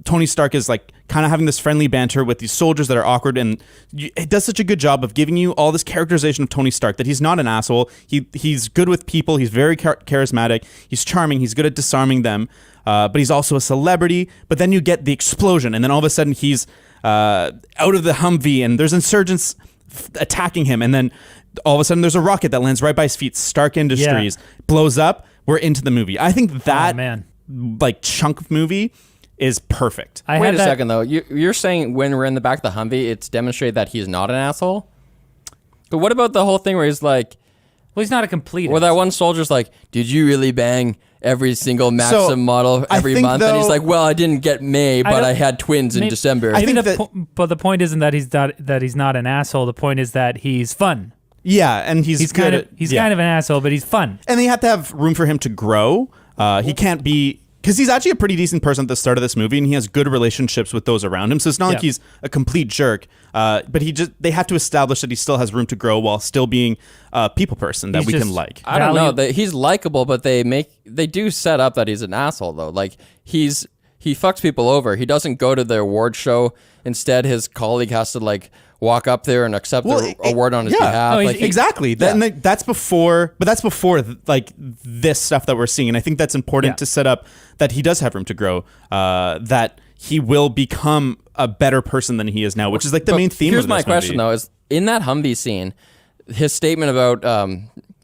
Tony Stark is like kind of having this friendly banter with these soldiers that are awkward, and it does such a good job of giving you all this characterization of Tony Stark that he's not an asshole. He's good with people. He's very charismatic. He's charming. He's good at disarming them. But he's also a celebrity. But then you get the explosion, and then all of a sudden he's out of the Humvee, and there's insurgents attacking him, and then all of a sudden there's a rocket that lands right by his feet. Stark Industries blows up. We're into the movie. I think that like chunk of movie is perfect. Wait a second though. You're saying when we're in the back of the Humvee, it's demonstrated that he's not an asshole. But what about the whole thing where he's like, well, he's not a complete. Where that one soldier's like, "Did you really bang every single Maxim model every month?" And he's like, "Well, I didn't get May, but I had twins in December." I think but the point isn't that he's not an asshole. The point is that he's fun. Yeah, and he's kind of an asshole, but he's fun. And they have to have room for him to grow. He can't be, because he's actually a pretty decent person at the start of this movie, and he has good relationships with those around him. So it's not like he's a complete jerk. But they have to establish that he still has room to grow while still being a people person that we can like. I don't know. He's likable, but they do set up that he's an asshole though. Like he fucks people over. He doesn't go to the award show. Instead, his colleague has to like walk up there and accept the award on his behalf. No, exactly. That's before like this stuff that we're seeing, and I think that's important to set up that he does have room to grow. That he will become a better person than he is now, which is like the main theme. Here's of this my question though: is in that Humvee scene, his statement about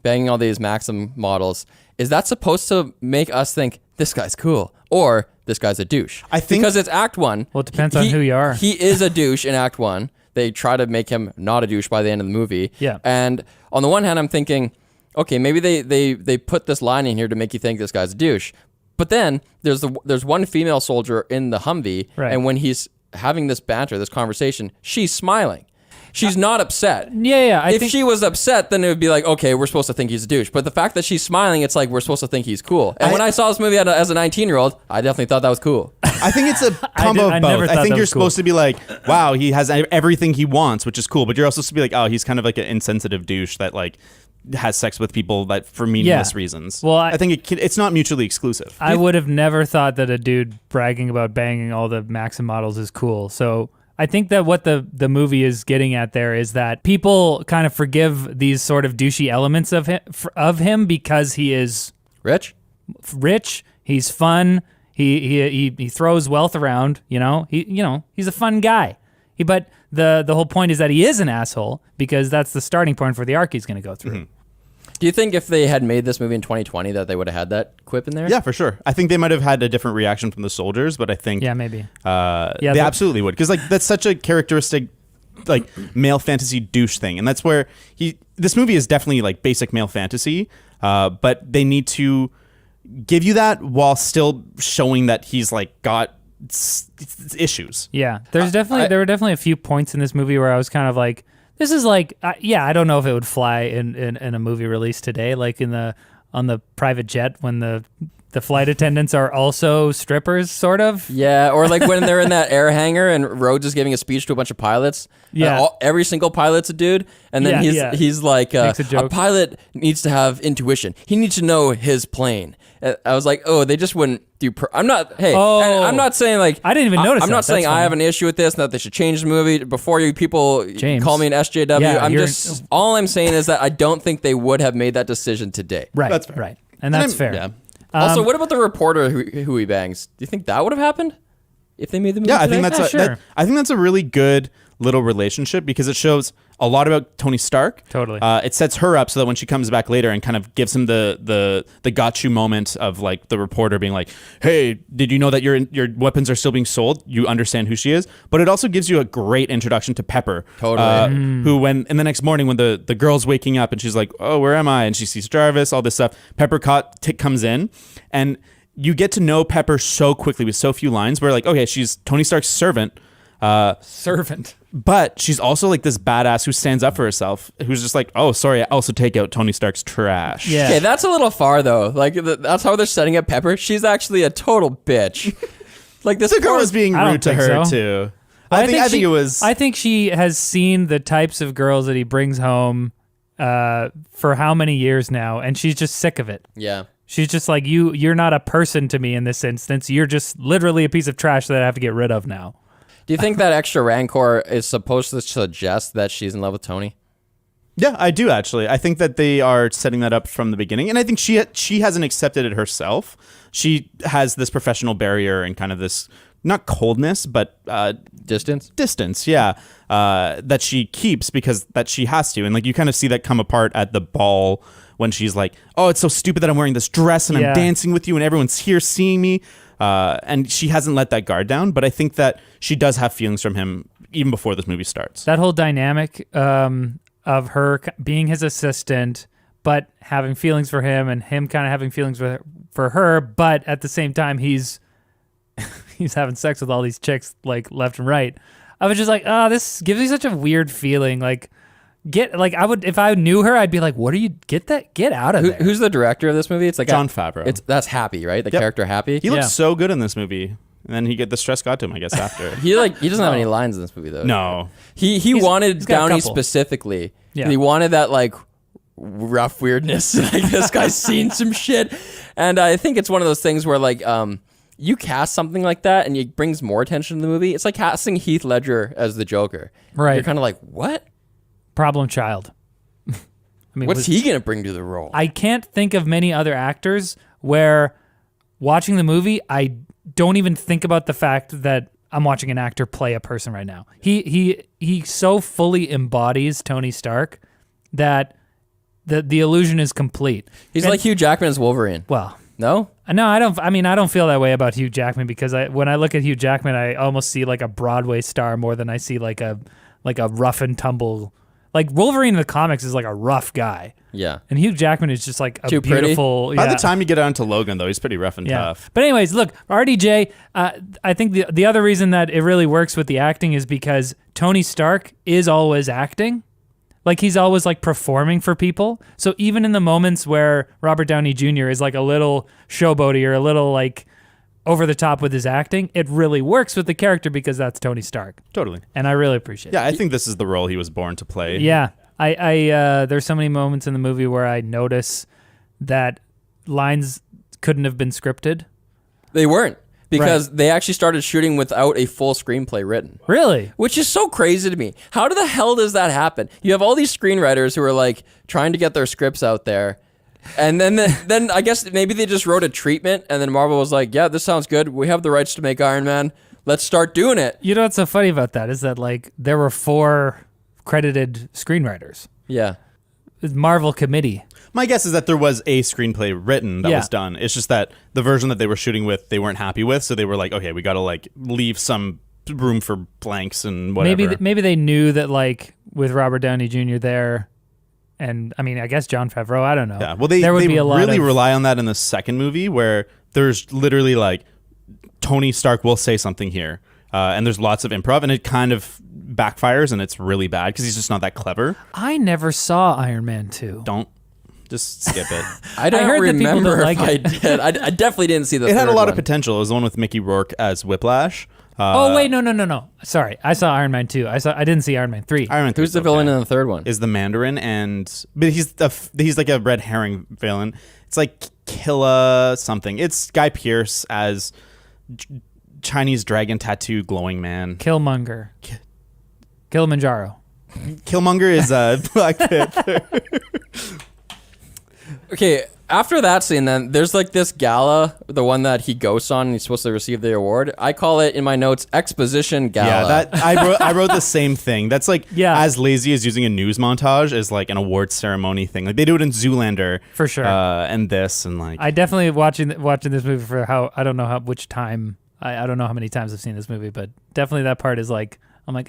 banging all these Maxim models, is that supposed to make us think this guy's cool or this guy's a douche? I think because it's Act 1. Well, it depends on who you are. He is a douche in Act 1. They try to make him not a douche by the end of the movie. Yeah. And on the one hand, I'm thinking, okay, maybe they put this line in here to make you think this guy's a douche. But then there's one female soldier in the Humvee, and when he's having this banter, this conversation, she's smiling. She's not upset. Yeah. If she was upset, then it would be like, okay, we're supposed to think he's a douche. But the fact that she's smiling, it's like we're supposed to think he's cool. And when I saw this movie as a 19-year-old, I definitely thought that was cool. I think it's a combo of both. I think you're supposed to be like, wow, he has everything he wants, which is cool. But you're also supposed to be like, oh, he's kind of like an insensitive douche that like has sex with people that for meaningless reasons. Well, I think it's not mutually exclusive. I would have never thought that a dude bragging about banging all the Maxim models is cool. So I think that what the movie is getting at there is that people kind of forgive these sort of douchey elements of him because he is rich, he's fun, he throws wealth around, he's a fun guy. But the whole point is that he is an asshole because that's the starting point for the arc he's going to go through. Mm-hmm. Do you think if they had made this movie in 2020 that they would have had that quip in there? Yeah, for sure. I think they might have had a different reaction from the soldiers, but I think maybe they absolutely would, because like that's such a characteristic like male fantasy douche thing, and that's where this movie is definitely like basic male fantasy, but they need to give you that while still showing that he's like got issues. Yeah, there were definitely a few points in this movie where I was kind of like, this is like, I don't know if it would fly in a movie release today, like on the private jet when the flight attendants are also strippers, sort of. Yeah, or like when they're in that air hangar and Rhodes is giving a speech to a bunch of pilots. Yeah, every single pilot's a dude, and then he's like, a pilot needs to have intuition. He needs to know his plane. I was like, oh, they just wouldn't do. I'm not saying like I didn't even notice. I'm not saying I have an issue with this and that they should change the movie before you people call me an SJW. Yeah, all I'm saying is that I don't think they would have made that decision today. Right, that's fair. Right, and that's fair. Yeah. Also, what about the reporter who he bangs? Do you think that would have happened if they made the movie? Yeah, I think that's I think that's a really good little relationship because it shows a lot about Tony Stark. Totally. It sets her up so that when she comes back later and kind of gives him the got you moment of like the reporter being like, hey, did you know that your weapons are still being sold? You understand who she is. But it also gives you a great introduction to Pepper. Totally. Who when in the next morning when the girl's waking up and she's like, oh, where am I? And she sees Jarvis, all this stuff. Pepper comes in and you get to know Pepper so quickly with so few lines where like, okay, she's Tony Stark's servant. But she's also like this badass who stands up for herself, who's just like, oh, sorry, I also take out Tony Stark's trash. Yeah. Okay, that's a little far though. Like that's how they're setting up Pepper. She's actually a total bitch. Like this The girl was being I don't rude to think her so. too. I think it was. I think she has seen the types of girls that he brings home for how many years now, and she's just sick of it. Yeah. She's just like, you're not a person to me in this instance. You're just literally a piece of trash that I have to get rid of now. Do you think that extra rancor is supposed to suggest that she's in love with Tony? Yeah, I do actually. I think that they are setting that up from the beginning, and I think she hasn't accepted it herself. She has this professional barrier and kind of this not coldness, but distance. Yeah, that she keeps because that she has to, and like you kind of see that come apart at the ball when she's like, "Oh, it's so stupid that I'm wearing this dress and I'm dancing with you, and everyone's here seeing me." And she hasn't let that guard down, but I think that she does have feelings from him even before this movie starts. That whole dynamic of her being his assistant, but having feelings for him, and him kind of having feelings for her, but at the same time he's having sex with all these chicks like left and right. I was just like, oh, this gives me such a weird feeling. Like, I would if I knew her, I'd be like, what are you? Get out of there. Who's the director of this movie? It's like John Favreau. That's Happy, right? The character Happy. He looks so good in this movie, and then the stress got to him, I guess, after. He doesn't have any lines in this movie though. No. He wanted he's got a Downey couple. specifically. Yeah. He wanted that like rough weirdness. Like this guy's seen some shit, and I think it's one of those things where like you cast something like that and it brings more attention to the movie. It's like casting Heath Ledger as the Joker. Right. You're kind of like, what? Problem child. I mean, What's he gonna bring to the role? I can't think of many other actors where watching the movie, I don't even think about the fact that I'm watching an actor play a person right now. He so fully embodies Tony Stark that the illusion is complete. He's like Hugh Jackman as Wolverine. Well, No? no, I don't. I mean, I don't feel that way about Hugh Jackman because when I look at Hugh Jackman, I almost see like a Broadway star more than I see like a rough and tumble. Like Wolverine in the comics is like a rough guy. Yeah. And Hugh Jackman is just like a Too pretty? beautiful. By the time you get on to Logan, though, he's pretty rough and tough. But anyways, look, RDJ, I think the other reason that it really works with the acting is because Tony Stark is always acting. Like he's always like performing for people. So even in the moments where Robert Downey Jr. is like a little showboaty or a little like over the top with his acting, it really works with the character because that's Tony Stark. Totally. And I really appreciate it. Yeah, I think this is the role he was born to play. Yeah. I there's so many moments in the movie where I notice that lines couldn't have been scripted. They weren't. Because they actually started shooting without a full screenplay written. Really? Which is so crazy to me. How the hell does that happen? You have all these screenwriters who are like trying to get their scripts out there. And then I guess maybe they just wrote a treatment and then Marvel was like, yeah, this sounds good. We have the rights to make Iron Man. Let's start doing it. You know what's so funny about that is that like there were 4 credited screenwriters. Yeah. It's Marvel committee. My guess is that there was a screenplay written that Yeah. was done. It's just that the version that they were shooting with, they weren't happy with. So they were like, okay, we got to like leave some room for blanks and whatever. Maybe they knew that like with Robert Downey Jr. there, and I mean I guess Jon Favreau. I don't know. Yeah, well, there would they be a lot really of, rely on that in the second movie where there's literally like Tony Stark will say something here, and there's lots of improv, and it kind of backfires, and it's really bad because he's just not that clever. I never saw Iron Man 2. Don't just skip it. I don't heard that people remember don't if like I it. did. I definitely didn't see the It had a third lot of one. potential. It was the one with Mickey Rourke as Whiplash. Oh wait, no. Sorry, I saw Iron Man 2. I didn't see Iron Man 3. Iron Man 3 Who's the villain in the third one? is the Mandarin, but he's like a red herring villain. It's like Killa something. It's Guy Pearce as Chinese dragon tattoo glowing man. Killmonger. Kilimanjaro. Killmonger is Black Panther. Okay, After that scene, then there's like this gala, the one that he ghosts on, and he's supposed to receive the award. I call it in my notes exposition gala. Yeah, that I wrote the same thing. That's like as lazy as using a news montage as like an award ceremony thing. Like they do it in Zoolander for sure, and this and like. I definitely watching this movie for how I don't know which time I don't know how many times I've seen this movie, but definitely that part is like. I'm like,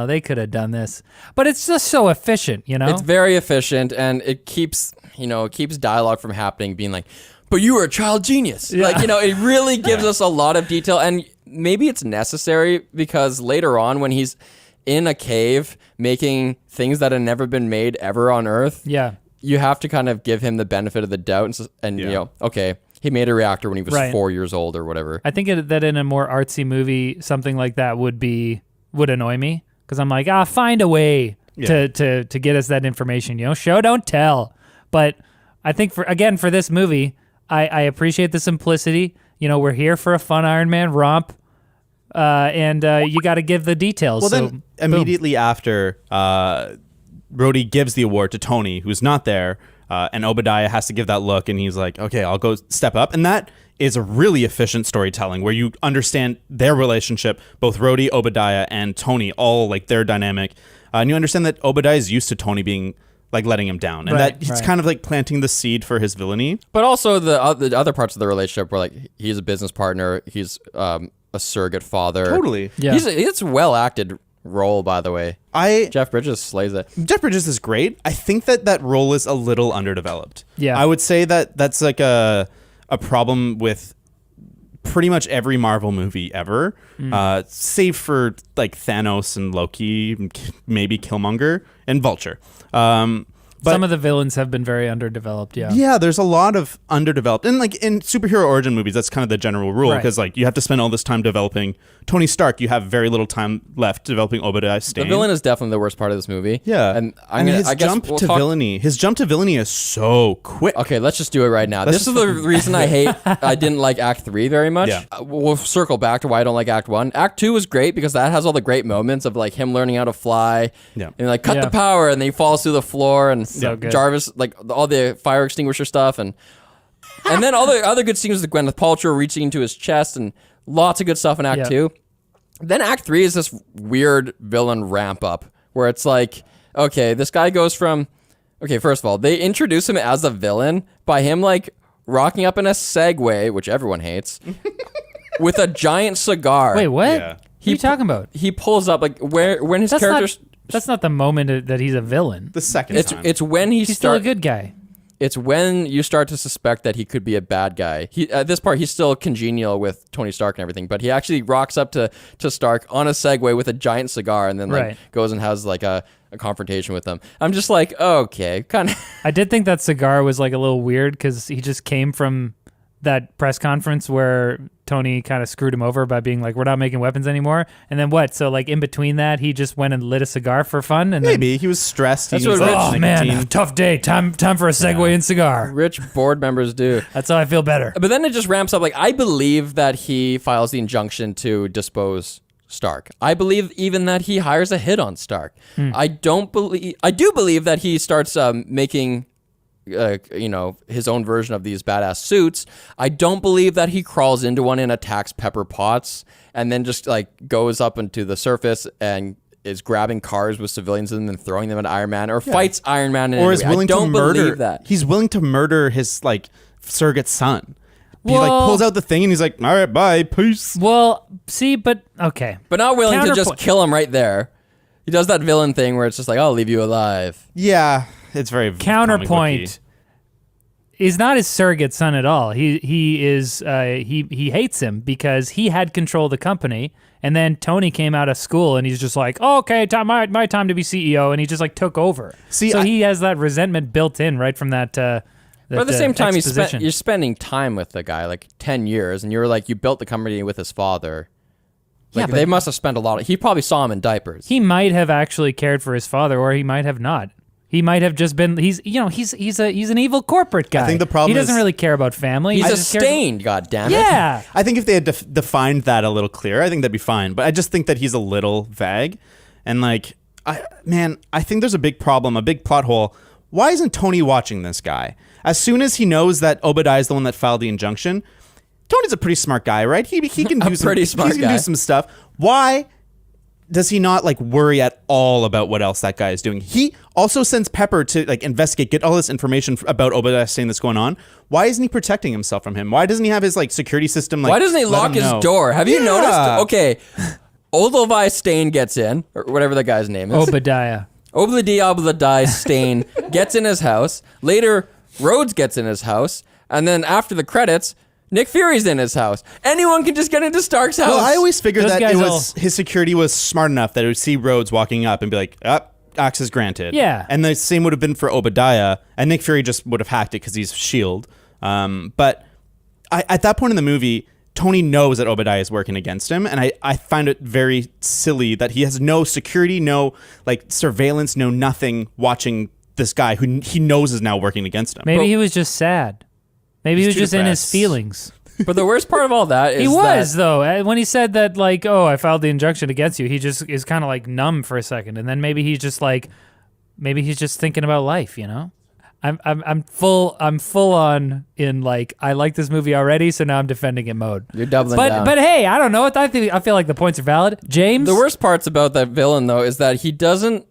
they could have done this. But it's just so efficient, you know? It's very efficient, and it keeps dialogue from happening, being like, but you were a child genius. Yeah. Like, it really gives us a lot of detail, and maybe it's necessary because later on when he's in a cave making things that have never been made ever on Earth, you have to kind of give him the benefit of the doubt and okay, he made a reactor when he was 4 years old or whatever. I think that in a more artsy movie, something like that would annoy me because I'm like, find a way to get us that information, show, don't tell. But I think for this movie, I appreciate the simplicity. We're here for a fun Iron Man romp, and you got to give the details. Well, then immediately after, Rhodey gives the award to Tony, who's not there, and Obadiah has to give that look, and he's like, okay, I'll go step up. And that is a really efficient storytelling where you understand their relationship, both Rhodey, Obadiah, and Tony, all like their dynamic. And you understand that Obadiah is used to Tony being like letting him down, and that he's kind of like planting the seed for his villainy. But also the other parts of the relationship where like he's a business partner, he's a surrogate father. Totally. Yeah. It's a well acted role, by the way. Jeff Bridges slays it. Jeff Bridges is great. I think that role is a little underdeveloped. Yeah. I would say that's like a problem with pretty much every Marvel movie ever, save for like Thanos and Loki, maybe Killmonger and Vulture. But some of the villains have been very underdeveloped. Yeah, there's a lot of underdeveloped, and like in superhero origin movies, that's kind of the general rule because like you have to spend all this time developing Tony Stark. You have very little time left developing Obadiah Stane. The villain is definitely the worst part of this movie. Yeah, and his jump to villainy is so quick. Okay, let's just do it right now. This is the reason I didn't like Act 3 very much. Yeah. We'll circle back to why I don't like Act 1. Act 2 was great because that has all the great moments of like him learning how to fly. Yeah, and like cut the power, and then he falls through the floor, and so good. Jarvis, like all the fire extinguisher stuff, and then all the other good scenes with Gwyneth Paltrow reaching into his chest, and lots of good stuff in Act 2. Then Act 3 is this weird villain ramp up where it's like, okay, this guy goes from, okay, first of all, they introduce him as a villain by him like rocking up in a Segway, which everyone hates, with a giant cigar. Wait, what? Yeah. What are you talking about? He pulls up like when his character's. That's not the moment that he's a villain. The second time. It's when he's still a good guy. It's when you start to suspect that he could be a bad guy. At this part, he's still congenial with Tony Stark and everything, but he actually rocks up to Stark on a Segway with a giant cigar, and then like goes and has like a confrontation with him. I'm just like, okay, kind of. I did think that cigar was like a little weird because he just came from that press conference where Tony kind of screwed him over by being like, we're not making weapons anymore. And then what? So like in between that, he just went and lit a cigar for fun. And maybe he was stressed. That's what oh man, tough day. Time for a Segway and cigar. Rich board members do. That's how I feel better. But then it just ramps up. Like I believe that he files the injunction to dispose Stark. I believe even that he hires a hit on Stark. I do believe that he starts making his own version of these badass suits. I don't believe that he crawls into one and attacks Pepper Potts and then just like goes up into the surface and is grabbing cars with civilians and then throwing them at Iron Man or fights Iron Man. Or is willing to murder. Believe that. He's willing to murder his like surrogate son. He like pulls out the thing and he's like, all right, bye, peace. Well, see, but okay. But not willing to just kill him right there. He does that villain thing where it's just like, I'll leave you alive. Yeah. It's very counterpoint. He's not his surrogate son at all. He hates him because he had control of the company, and then Tony came out of school and he's just like, oh, okay, my time to be CEO, and he just like took over. He has that resentment built in right from that. But at the same time, you're spending time with the guy, like 10 years, and you're like, you built the company with his father. Like, they must have spent a lot. He probably saw him in diapers. He might have actually cared for his father, or he might have not. He might have just been. He's an evil corporate guy. I think the problem he doesn't really care about family. He's a stained. God damn it. Yeah. I think if they had defined that a little clearer, I think that'd be fine. But I just think that he's a little vague, and like, I think there's a big problem, a big plot hole. why isn't Tony watching this guy? As soon as he knows that Obadiah is the one that filed the injunction, Tony's a pretty smart guy, right? He can do do some stuff. Why does he not like worry at all about what else that guy is doing? He also sends Pepper to like investigate, get all this information about Obadiah Stane that's going on. Why isn't he protecting himself from him? Why doesn't he have his like security system? Like, why doesn't he lock his door? Have you noticed? Okay, Obadiah Stane gets in, or whatever the guy's name is. Obadiah Stane gets in his house. Later, Rhodes gets in his house, and then after the credits, Nick Fury's in his house. Anyone can just get into Stark's house. Well, I always figured that his security was smart enough that it would see Rhodes walking up and be like, access granted. Yeah. And the same would have been for Obadiah, and Nick Fury just would have hacked it because he's S.H.I.E.L.D. But at that point in the movie, Tony knows that Obadiah is working against him, and I find it very silly that he has no security, no like surveillance, no nothing watching this guy who he knows is now working against him. Maybe he was just sad. Maybe he was just in his feelings. But the worst part of all that is he was though when he said that like, oh, I filed the injunction against you. He just is kind of like numb for a second, and then maybe he's just thinking about life, you know. I'm full on in like I like this movie already, so now I'm defending it mode. You're doubling down. But hey, I don't know. I feel like the points are valid. James, the worst parts about that villain though is that he doesn't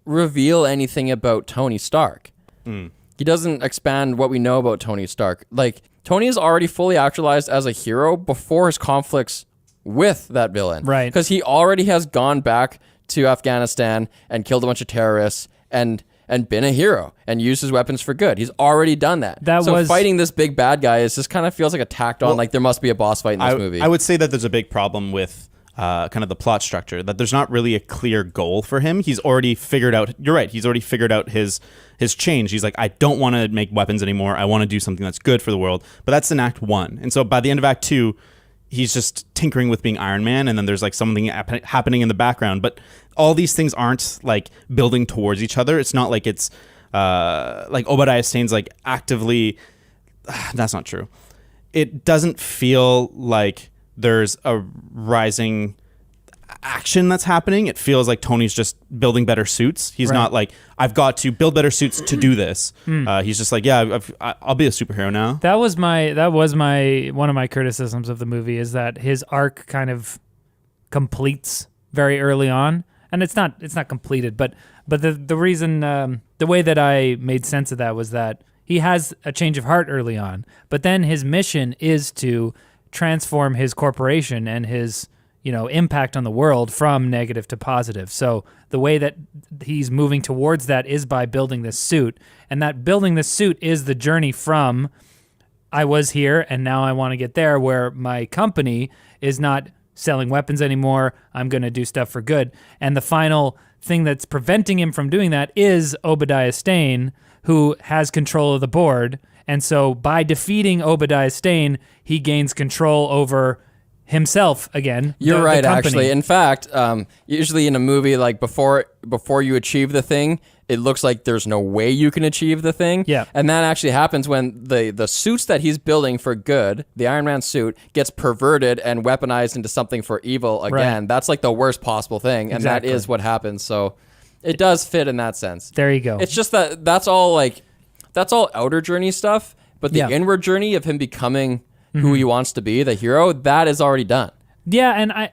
reveal anything about Tony Stark. He doesn't expand what we know about Tony Stark. Like, Tony is already fully actualized as a hero before his conflicts with that villain. Right. Because he already has gone back to Afghanistan and killed a bunch of terrorists and been a hero and used his weapons for good. He's already done that. Fighting this big bad guy is just kind of feels like a tacked on, like there must be a boss fight in this movie. I would say that there's a big problem with kind of the plot structure, that there's not really a clear goal for him. He's already figured out, you're right, he's already figured out his change. He's like, I don't want to make weapons anymore. I want to do something that's good for the world. But that's in Act 1. And so by the end of Act 2, he's just tinkering with being Iron Man, and then there's like something happening in the background. But all these things aren't like building towards each other. It's not like it's like Obadiah Stane's like actively, that's not true. It doesn't feel like there's a rising action that's happening. It feels like Tony's just building better suits. He's not like, I've got to build better suits to do this. He's just like, yeah, I'll be a superhero now. That was one of my criticisms of the movie, is that his arc kind of completes very early on, and it's not completed, but the reason, the way that I made sense of that was that he has a change of heart early on, but then his mission is to transform his corporation and his impact on the world from negative to positive. So the way that he's moving towards that is by building this suit, and that building this suit is the journey from I was here and now I want to get there, where my company is not selling weapons anymore. I'm going to do stuff for good. And the final thing that's preventing him from doing that is Obadiah Stane, who has control of the board. And so by defeating Obadiah Stane, he gains control over himself again. You're right, actually. In fact, usually in a movie, like before you achieve the thing, it looks like there's no way you can achieve the thing. Yeah. And that actually happens when the suits that he's building for good, the Iron Man suit, gets perverted and weaponized into something for evil again. Right. That's like the worst possible thing. And that is what happens. So it does fit in that sense. There you go. It's just that's all outer journey stuff. But the inward journey of him becoming who he wants to be, the hero, that is already done. Yeah, and I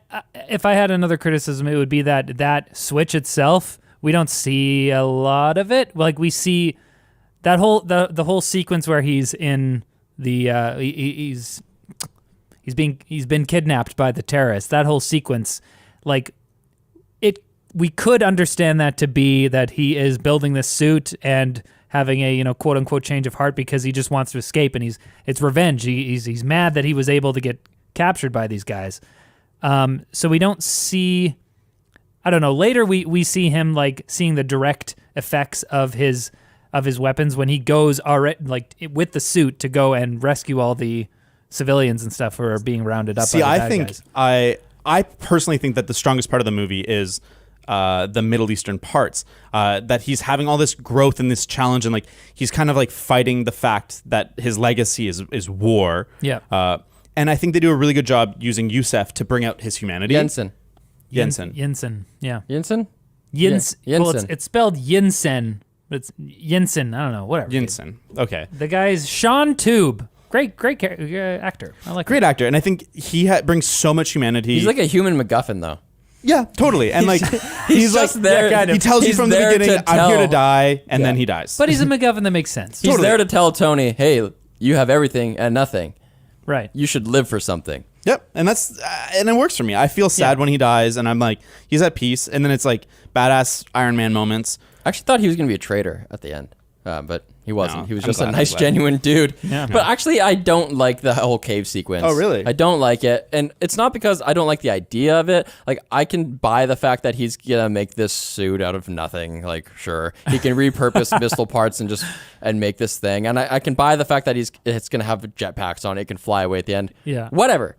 if I had another criticism, it would be that switch itself, we don't see a lot of it. Like we see that the whole sequence where he's in the he's been kidnapped by the terrorists. That whole sequence, like we could understand that to be that he is building this suit and having a quote unquote change of heart because he just wants to escape, and it's revenge. He's mad that he was able to get captured by these guys. So we don't see, I don't know. Later we see him like seeing the direct effects of his weapons when he goes already like with the suit to go and rescue all the civilians and stuff who are being rounded up. See, by the I think guys. I personally think that the strongest part of the movie is the Middle Eastern parts, that he's having all this growth and this challenge, and like he's kind of like fighting the fact that his legacy is war. Yeah. And I think they do a really good job using Yusef to bring out his humanity. Jensen. Yinsen. Yeah. Yinsen? Well, it's spelled Yinsen, It's Yinsen. I don't know. Whatever. Yinsen. Okay. The guy's Sean Tube. Great actor. I like Great him. actor, and I think he brings so much humanity. He's like a human MacGuffin, though. Yeah, totally. And like he's just like there. Yeah, kind of. he tells you He's from the there beginning, to I'm here to tell. die, and then he dies. But he's a MacGuffin that makes sense. He's Totally. there to tell Tony, hey, you have everything and nothing. Right. You should live for something. Yep, and that's and it works for me. I feel sad when he dies, and I'm like, he's at peace. And then it's like badass Iron Man moments. I actually thought he was going to be a traitor at the end, but he wasn't. No, he was I'm just a glad, nice, I'm glad. genuine dude. Yeah. But actually, I don't like the whole cave sequence. Oh, really? I don't like it. And it's not because I don't like the idea of it. Like, I can buy the fact that he's going to make this suit out of nothing. Like, sure. He can repurpose missile parts and make this thing. And I can buy the fact that it's going to have jetpacks on it. It can fly away at the end. Yeah. Whatever.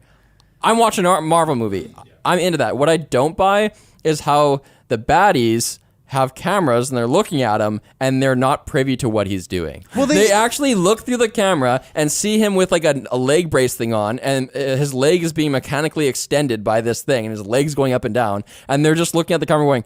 I'm watching a Marvel movie. I'm into that. What I don't buy is how the baddies have cameras and they're looking at him and they're not privy to what he's doing. Well, they actually look through the camera and see him with like a leg brace thing on, and his leg is being mechanically extended by this thing, and his leg's going up and down, and they're just looking at the camera going,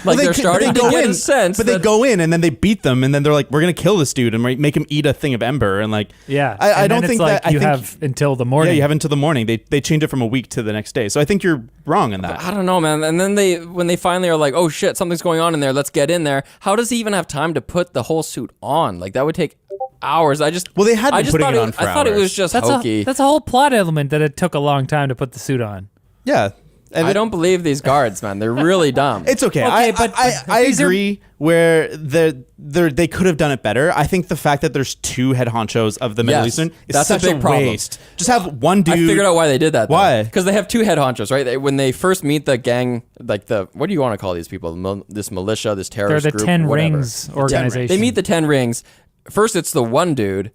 Like, they're starting to get a sense. But they go in and then they beat them, and then they're like, we're going to kill this dude and make him eat a thing of ember. And like, yeah. I And don't then think it's like that. you have until the morning. Yeah, you have until the morning. They change it from a week to the next day. So I think you're wrong in that. I don't know, man. And then when they finally are like, oh shit, something's going on in there, let's get in there. How does he even have time to put the whole suit on? Like, that would take hours. Well, they had been putting it on for I thought it was hours. just That's hokey. that's a whole plot element that it took a long time to put the suit on. Yeah. And I don't believe these guards, man. They're really dumb. It's okay. Okay, I these are- agree where they could have done it better. I think the fact that there's two head honchos of the Middle Yes, Eastern is that's a such a, big problem. waste. Just have one dude. I figured out why they did that. Why? Because they have two head honchos, right? When they first meet the gang, like what do you want to call these people? This militia, this They're terrorist the group, 10 whatever. Rings organization. They meet the 10 Rings. First, it's the one dude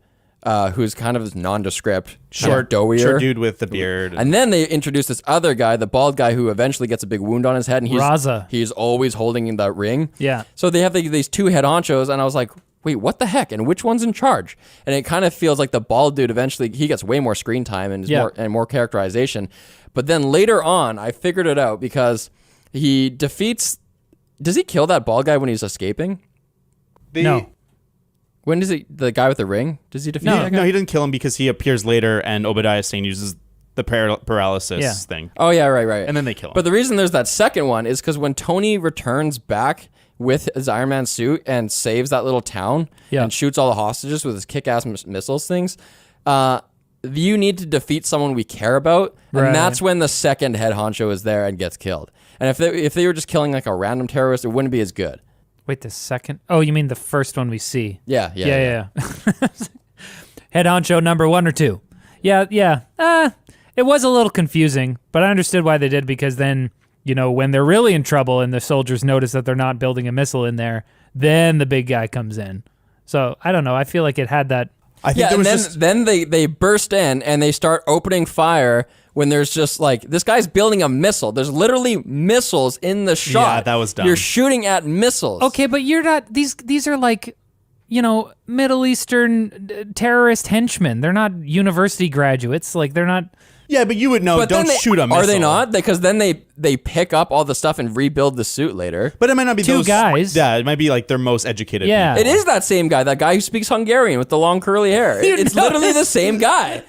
who's kind of nondescript, short doughier. dude with the beard. And then they introduce this other guy, the bald guy, who eventually gets a big wound on his head, and Raza. he's always holding in that ring. Yeah. So they have these two head honchos, and I was like, wait, what the heck? And which one's in charge? And it kind of feels like the bald dude eventually he gets way more screen time and more characterization. But then later on, I figured it out because he defeats. Does he kill that bald guy when he's escaping? No. When does the guy with the ring? Does he defeat? No, that guy? no, he doesn't kill him because he appears later, and Obadiah Stane uses the paralysis thing. Oh yeah, right. And then they kill him. But the reason there's that second one is because when Tony returns back with his Iron Man suit and saves that little town and shoots all the hostages with his kick-ass missiles things, you need to defeat someone we care about, and that's when the second head honcho is there and gets killed. And if they were just killing like a random terrorist, it wouldn't be as good. Wait, the second? Oh, you mean the first one we see? Yeah. Head honcho number 1 or 2. Yeah. It was a little confusing, but I understood why they did, because then, when they're really in trouble and the soldiers notice that they're not building a missile in there, then the big guy comes in. So I don't know. I feel like it had that. I think there was then they burst in and they start opening fire when there's just like, this guy's building a missile. There's literally missiles in the shot. Yeah, that was dumb. You're shooting at missiles. Okay, but you're not. These are like, Middle Eastern terrorist henchmen. They're not university graduates. Like, they're not. Yeah, but you would know. But Don't then shoot a missile. Are they not? Because then they pick up all the stuff and rebuild the suit later. But it might not be Two those guys. Yeah, it might be like their most educated. Yeah. people. It is that same guy, that guy who speaks Hungarian with the long curly hair. It's literally the same guy.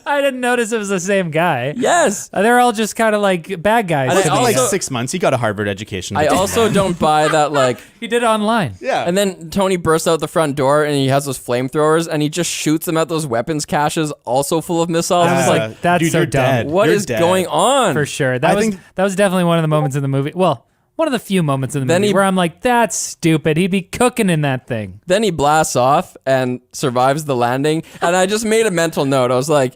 I didn't notice it was the same guy. Yes. They're all just kind of like bad guys. And Look, in like also- 6 months, he got a Harvard education. I also don't buy that, like... He did it online. Yeah. And then Tony bursts out the front door and he has those flamethrowers and he just shoots them at those weapons caches also full of missiles. I was like, That's dude, so you're dumb. dead. what You're is dead. going on? For sure. I That think- was definitely one of the moments in the movie. Well, one of the few moments in the Then movie he- where I'm like, that's stupid. He'd be cooking in that thing. Then he blasts off and survives the landing. And I just made a mental note. I was like,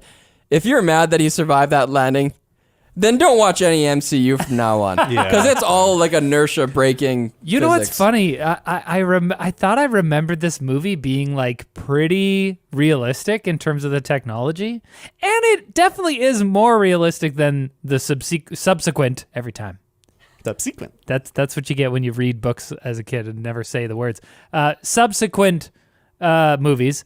if you're mad that he survived that landing, then don't watch any MCU from now on. Yeah. Because it's all like inertia breaking. You know what's physics. funny? I thought I remembered this movie being like pretty realistic in terms of the technology, and it definitely is more realistic than the subsequent every time. Subsequent. That's what you get when you read books as a kid and never say the words. Subsequent movies.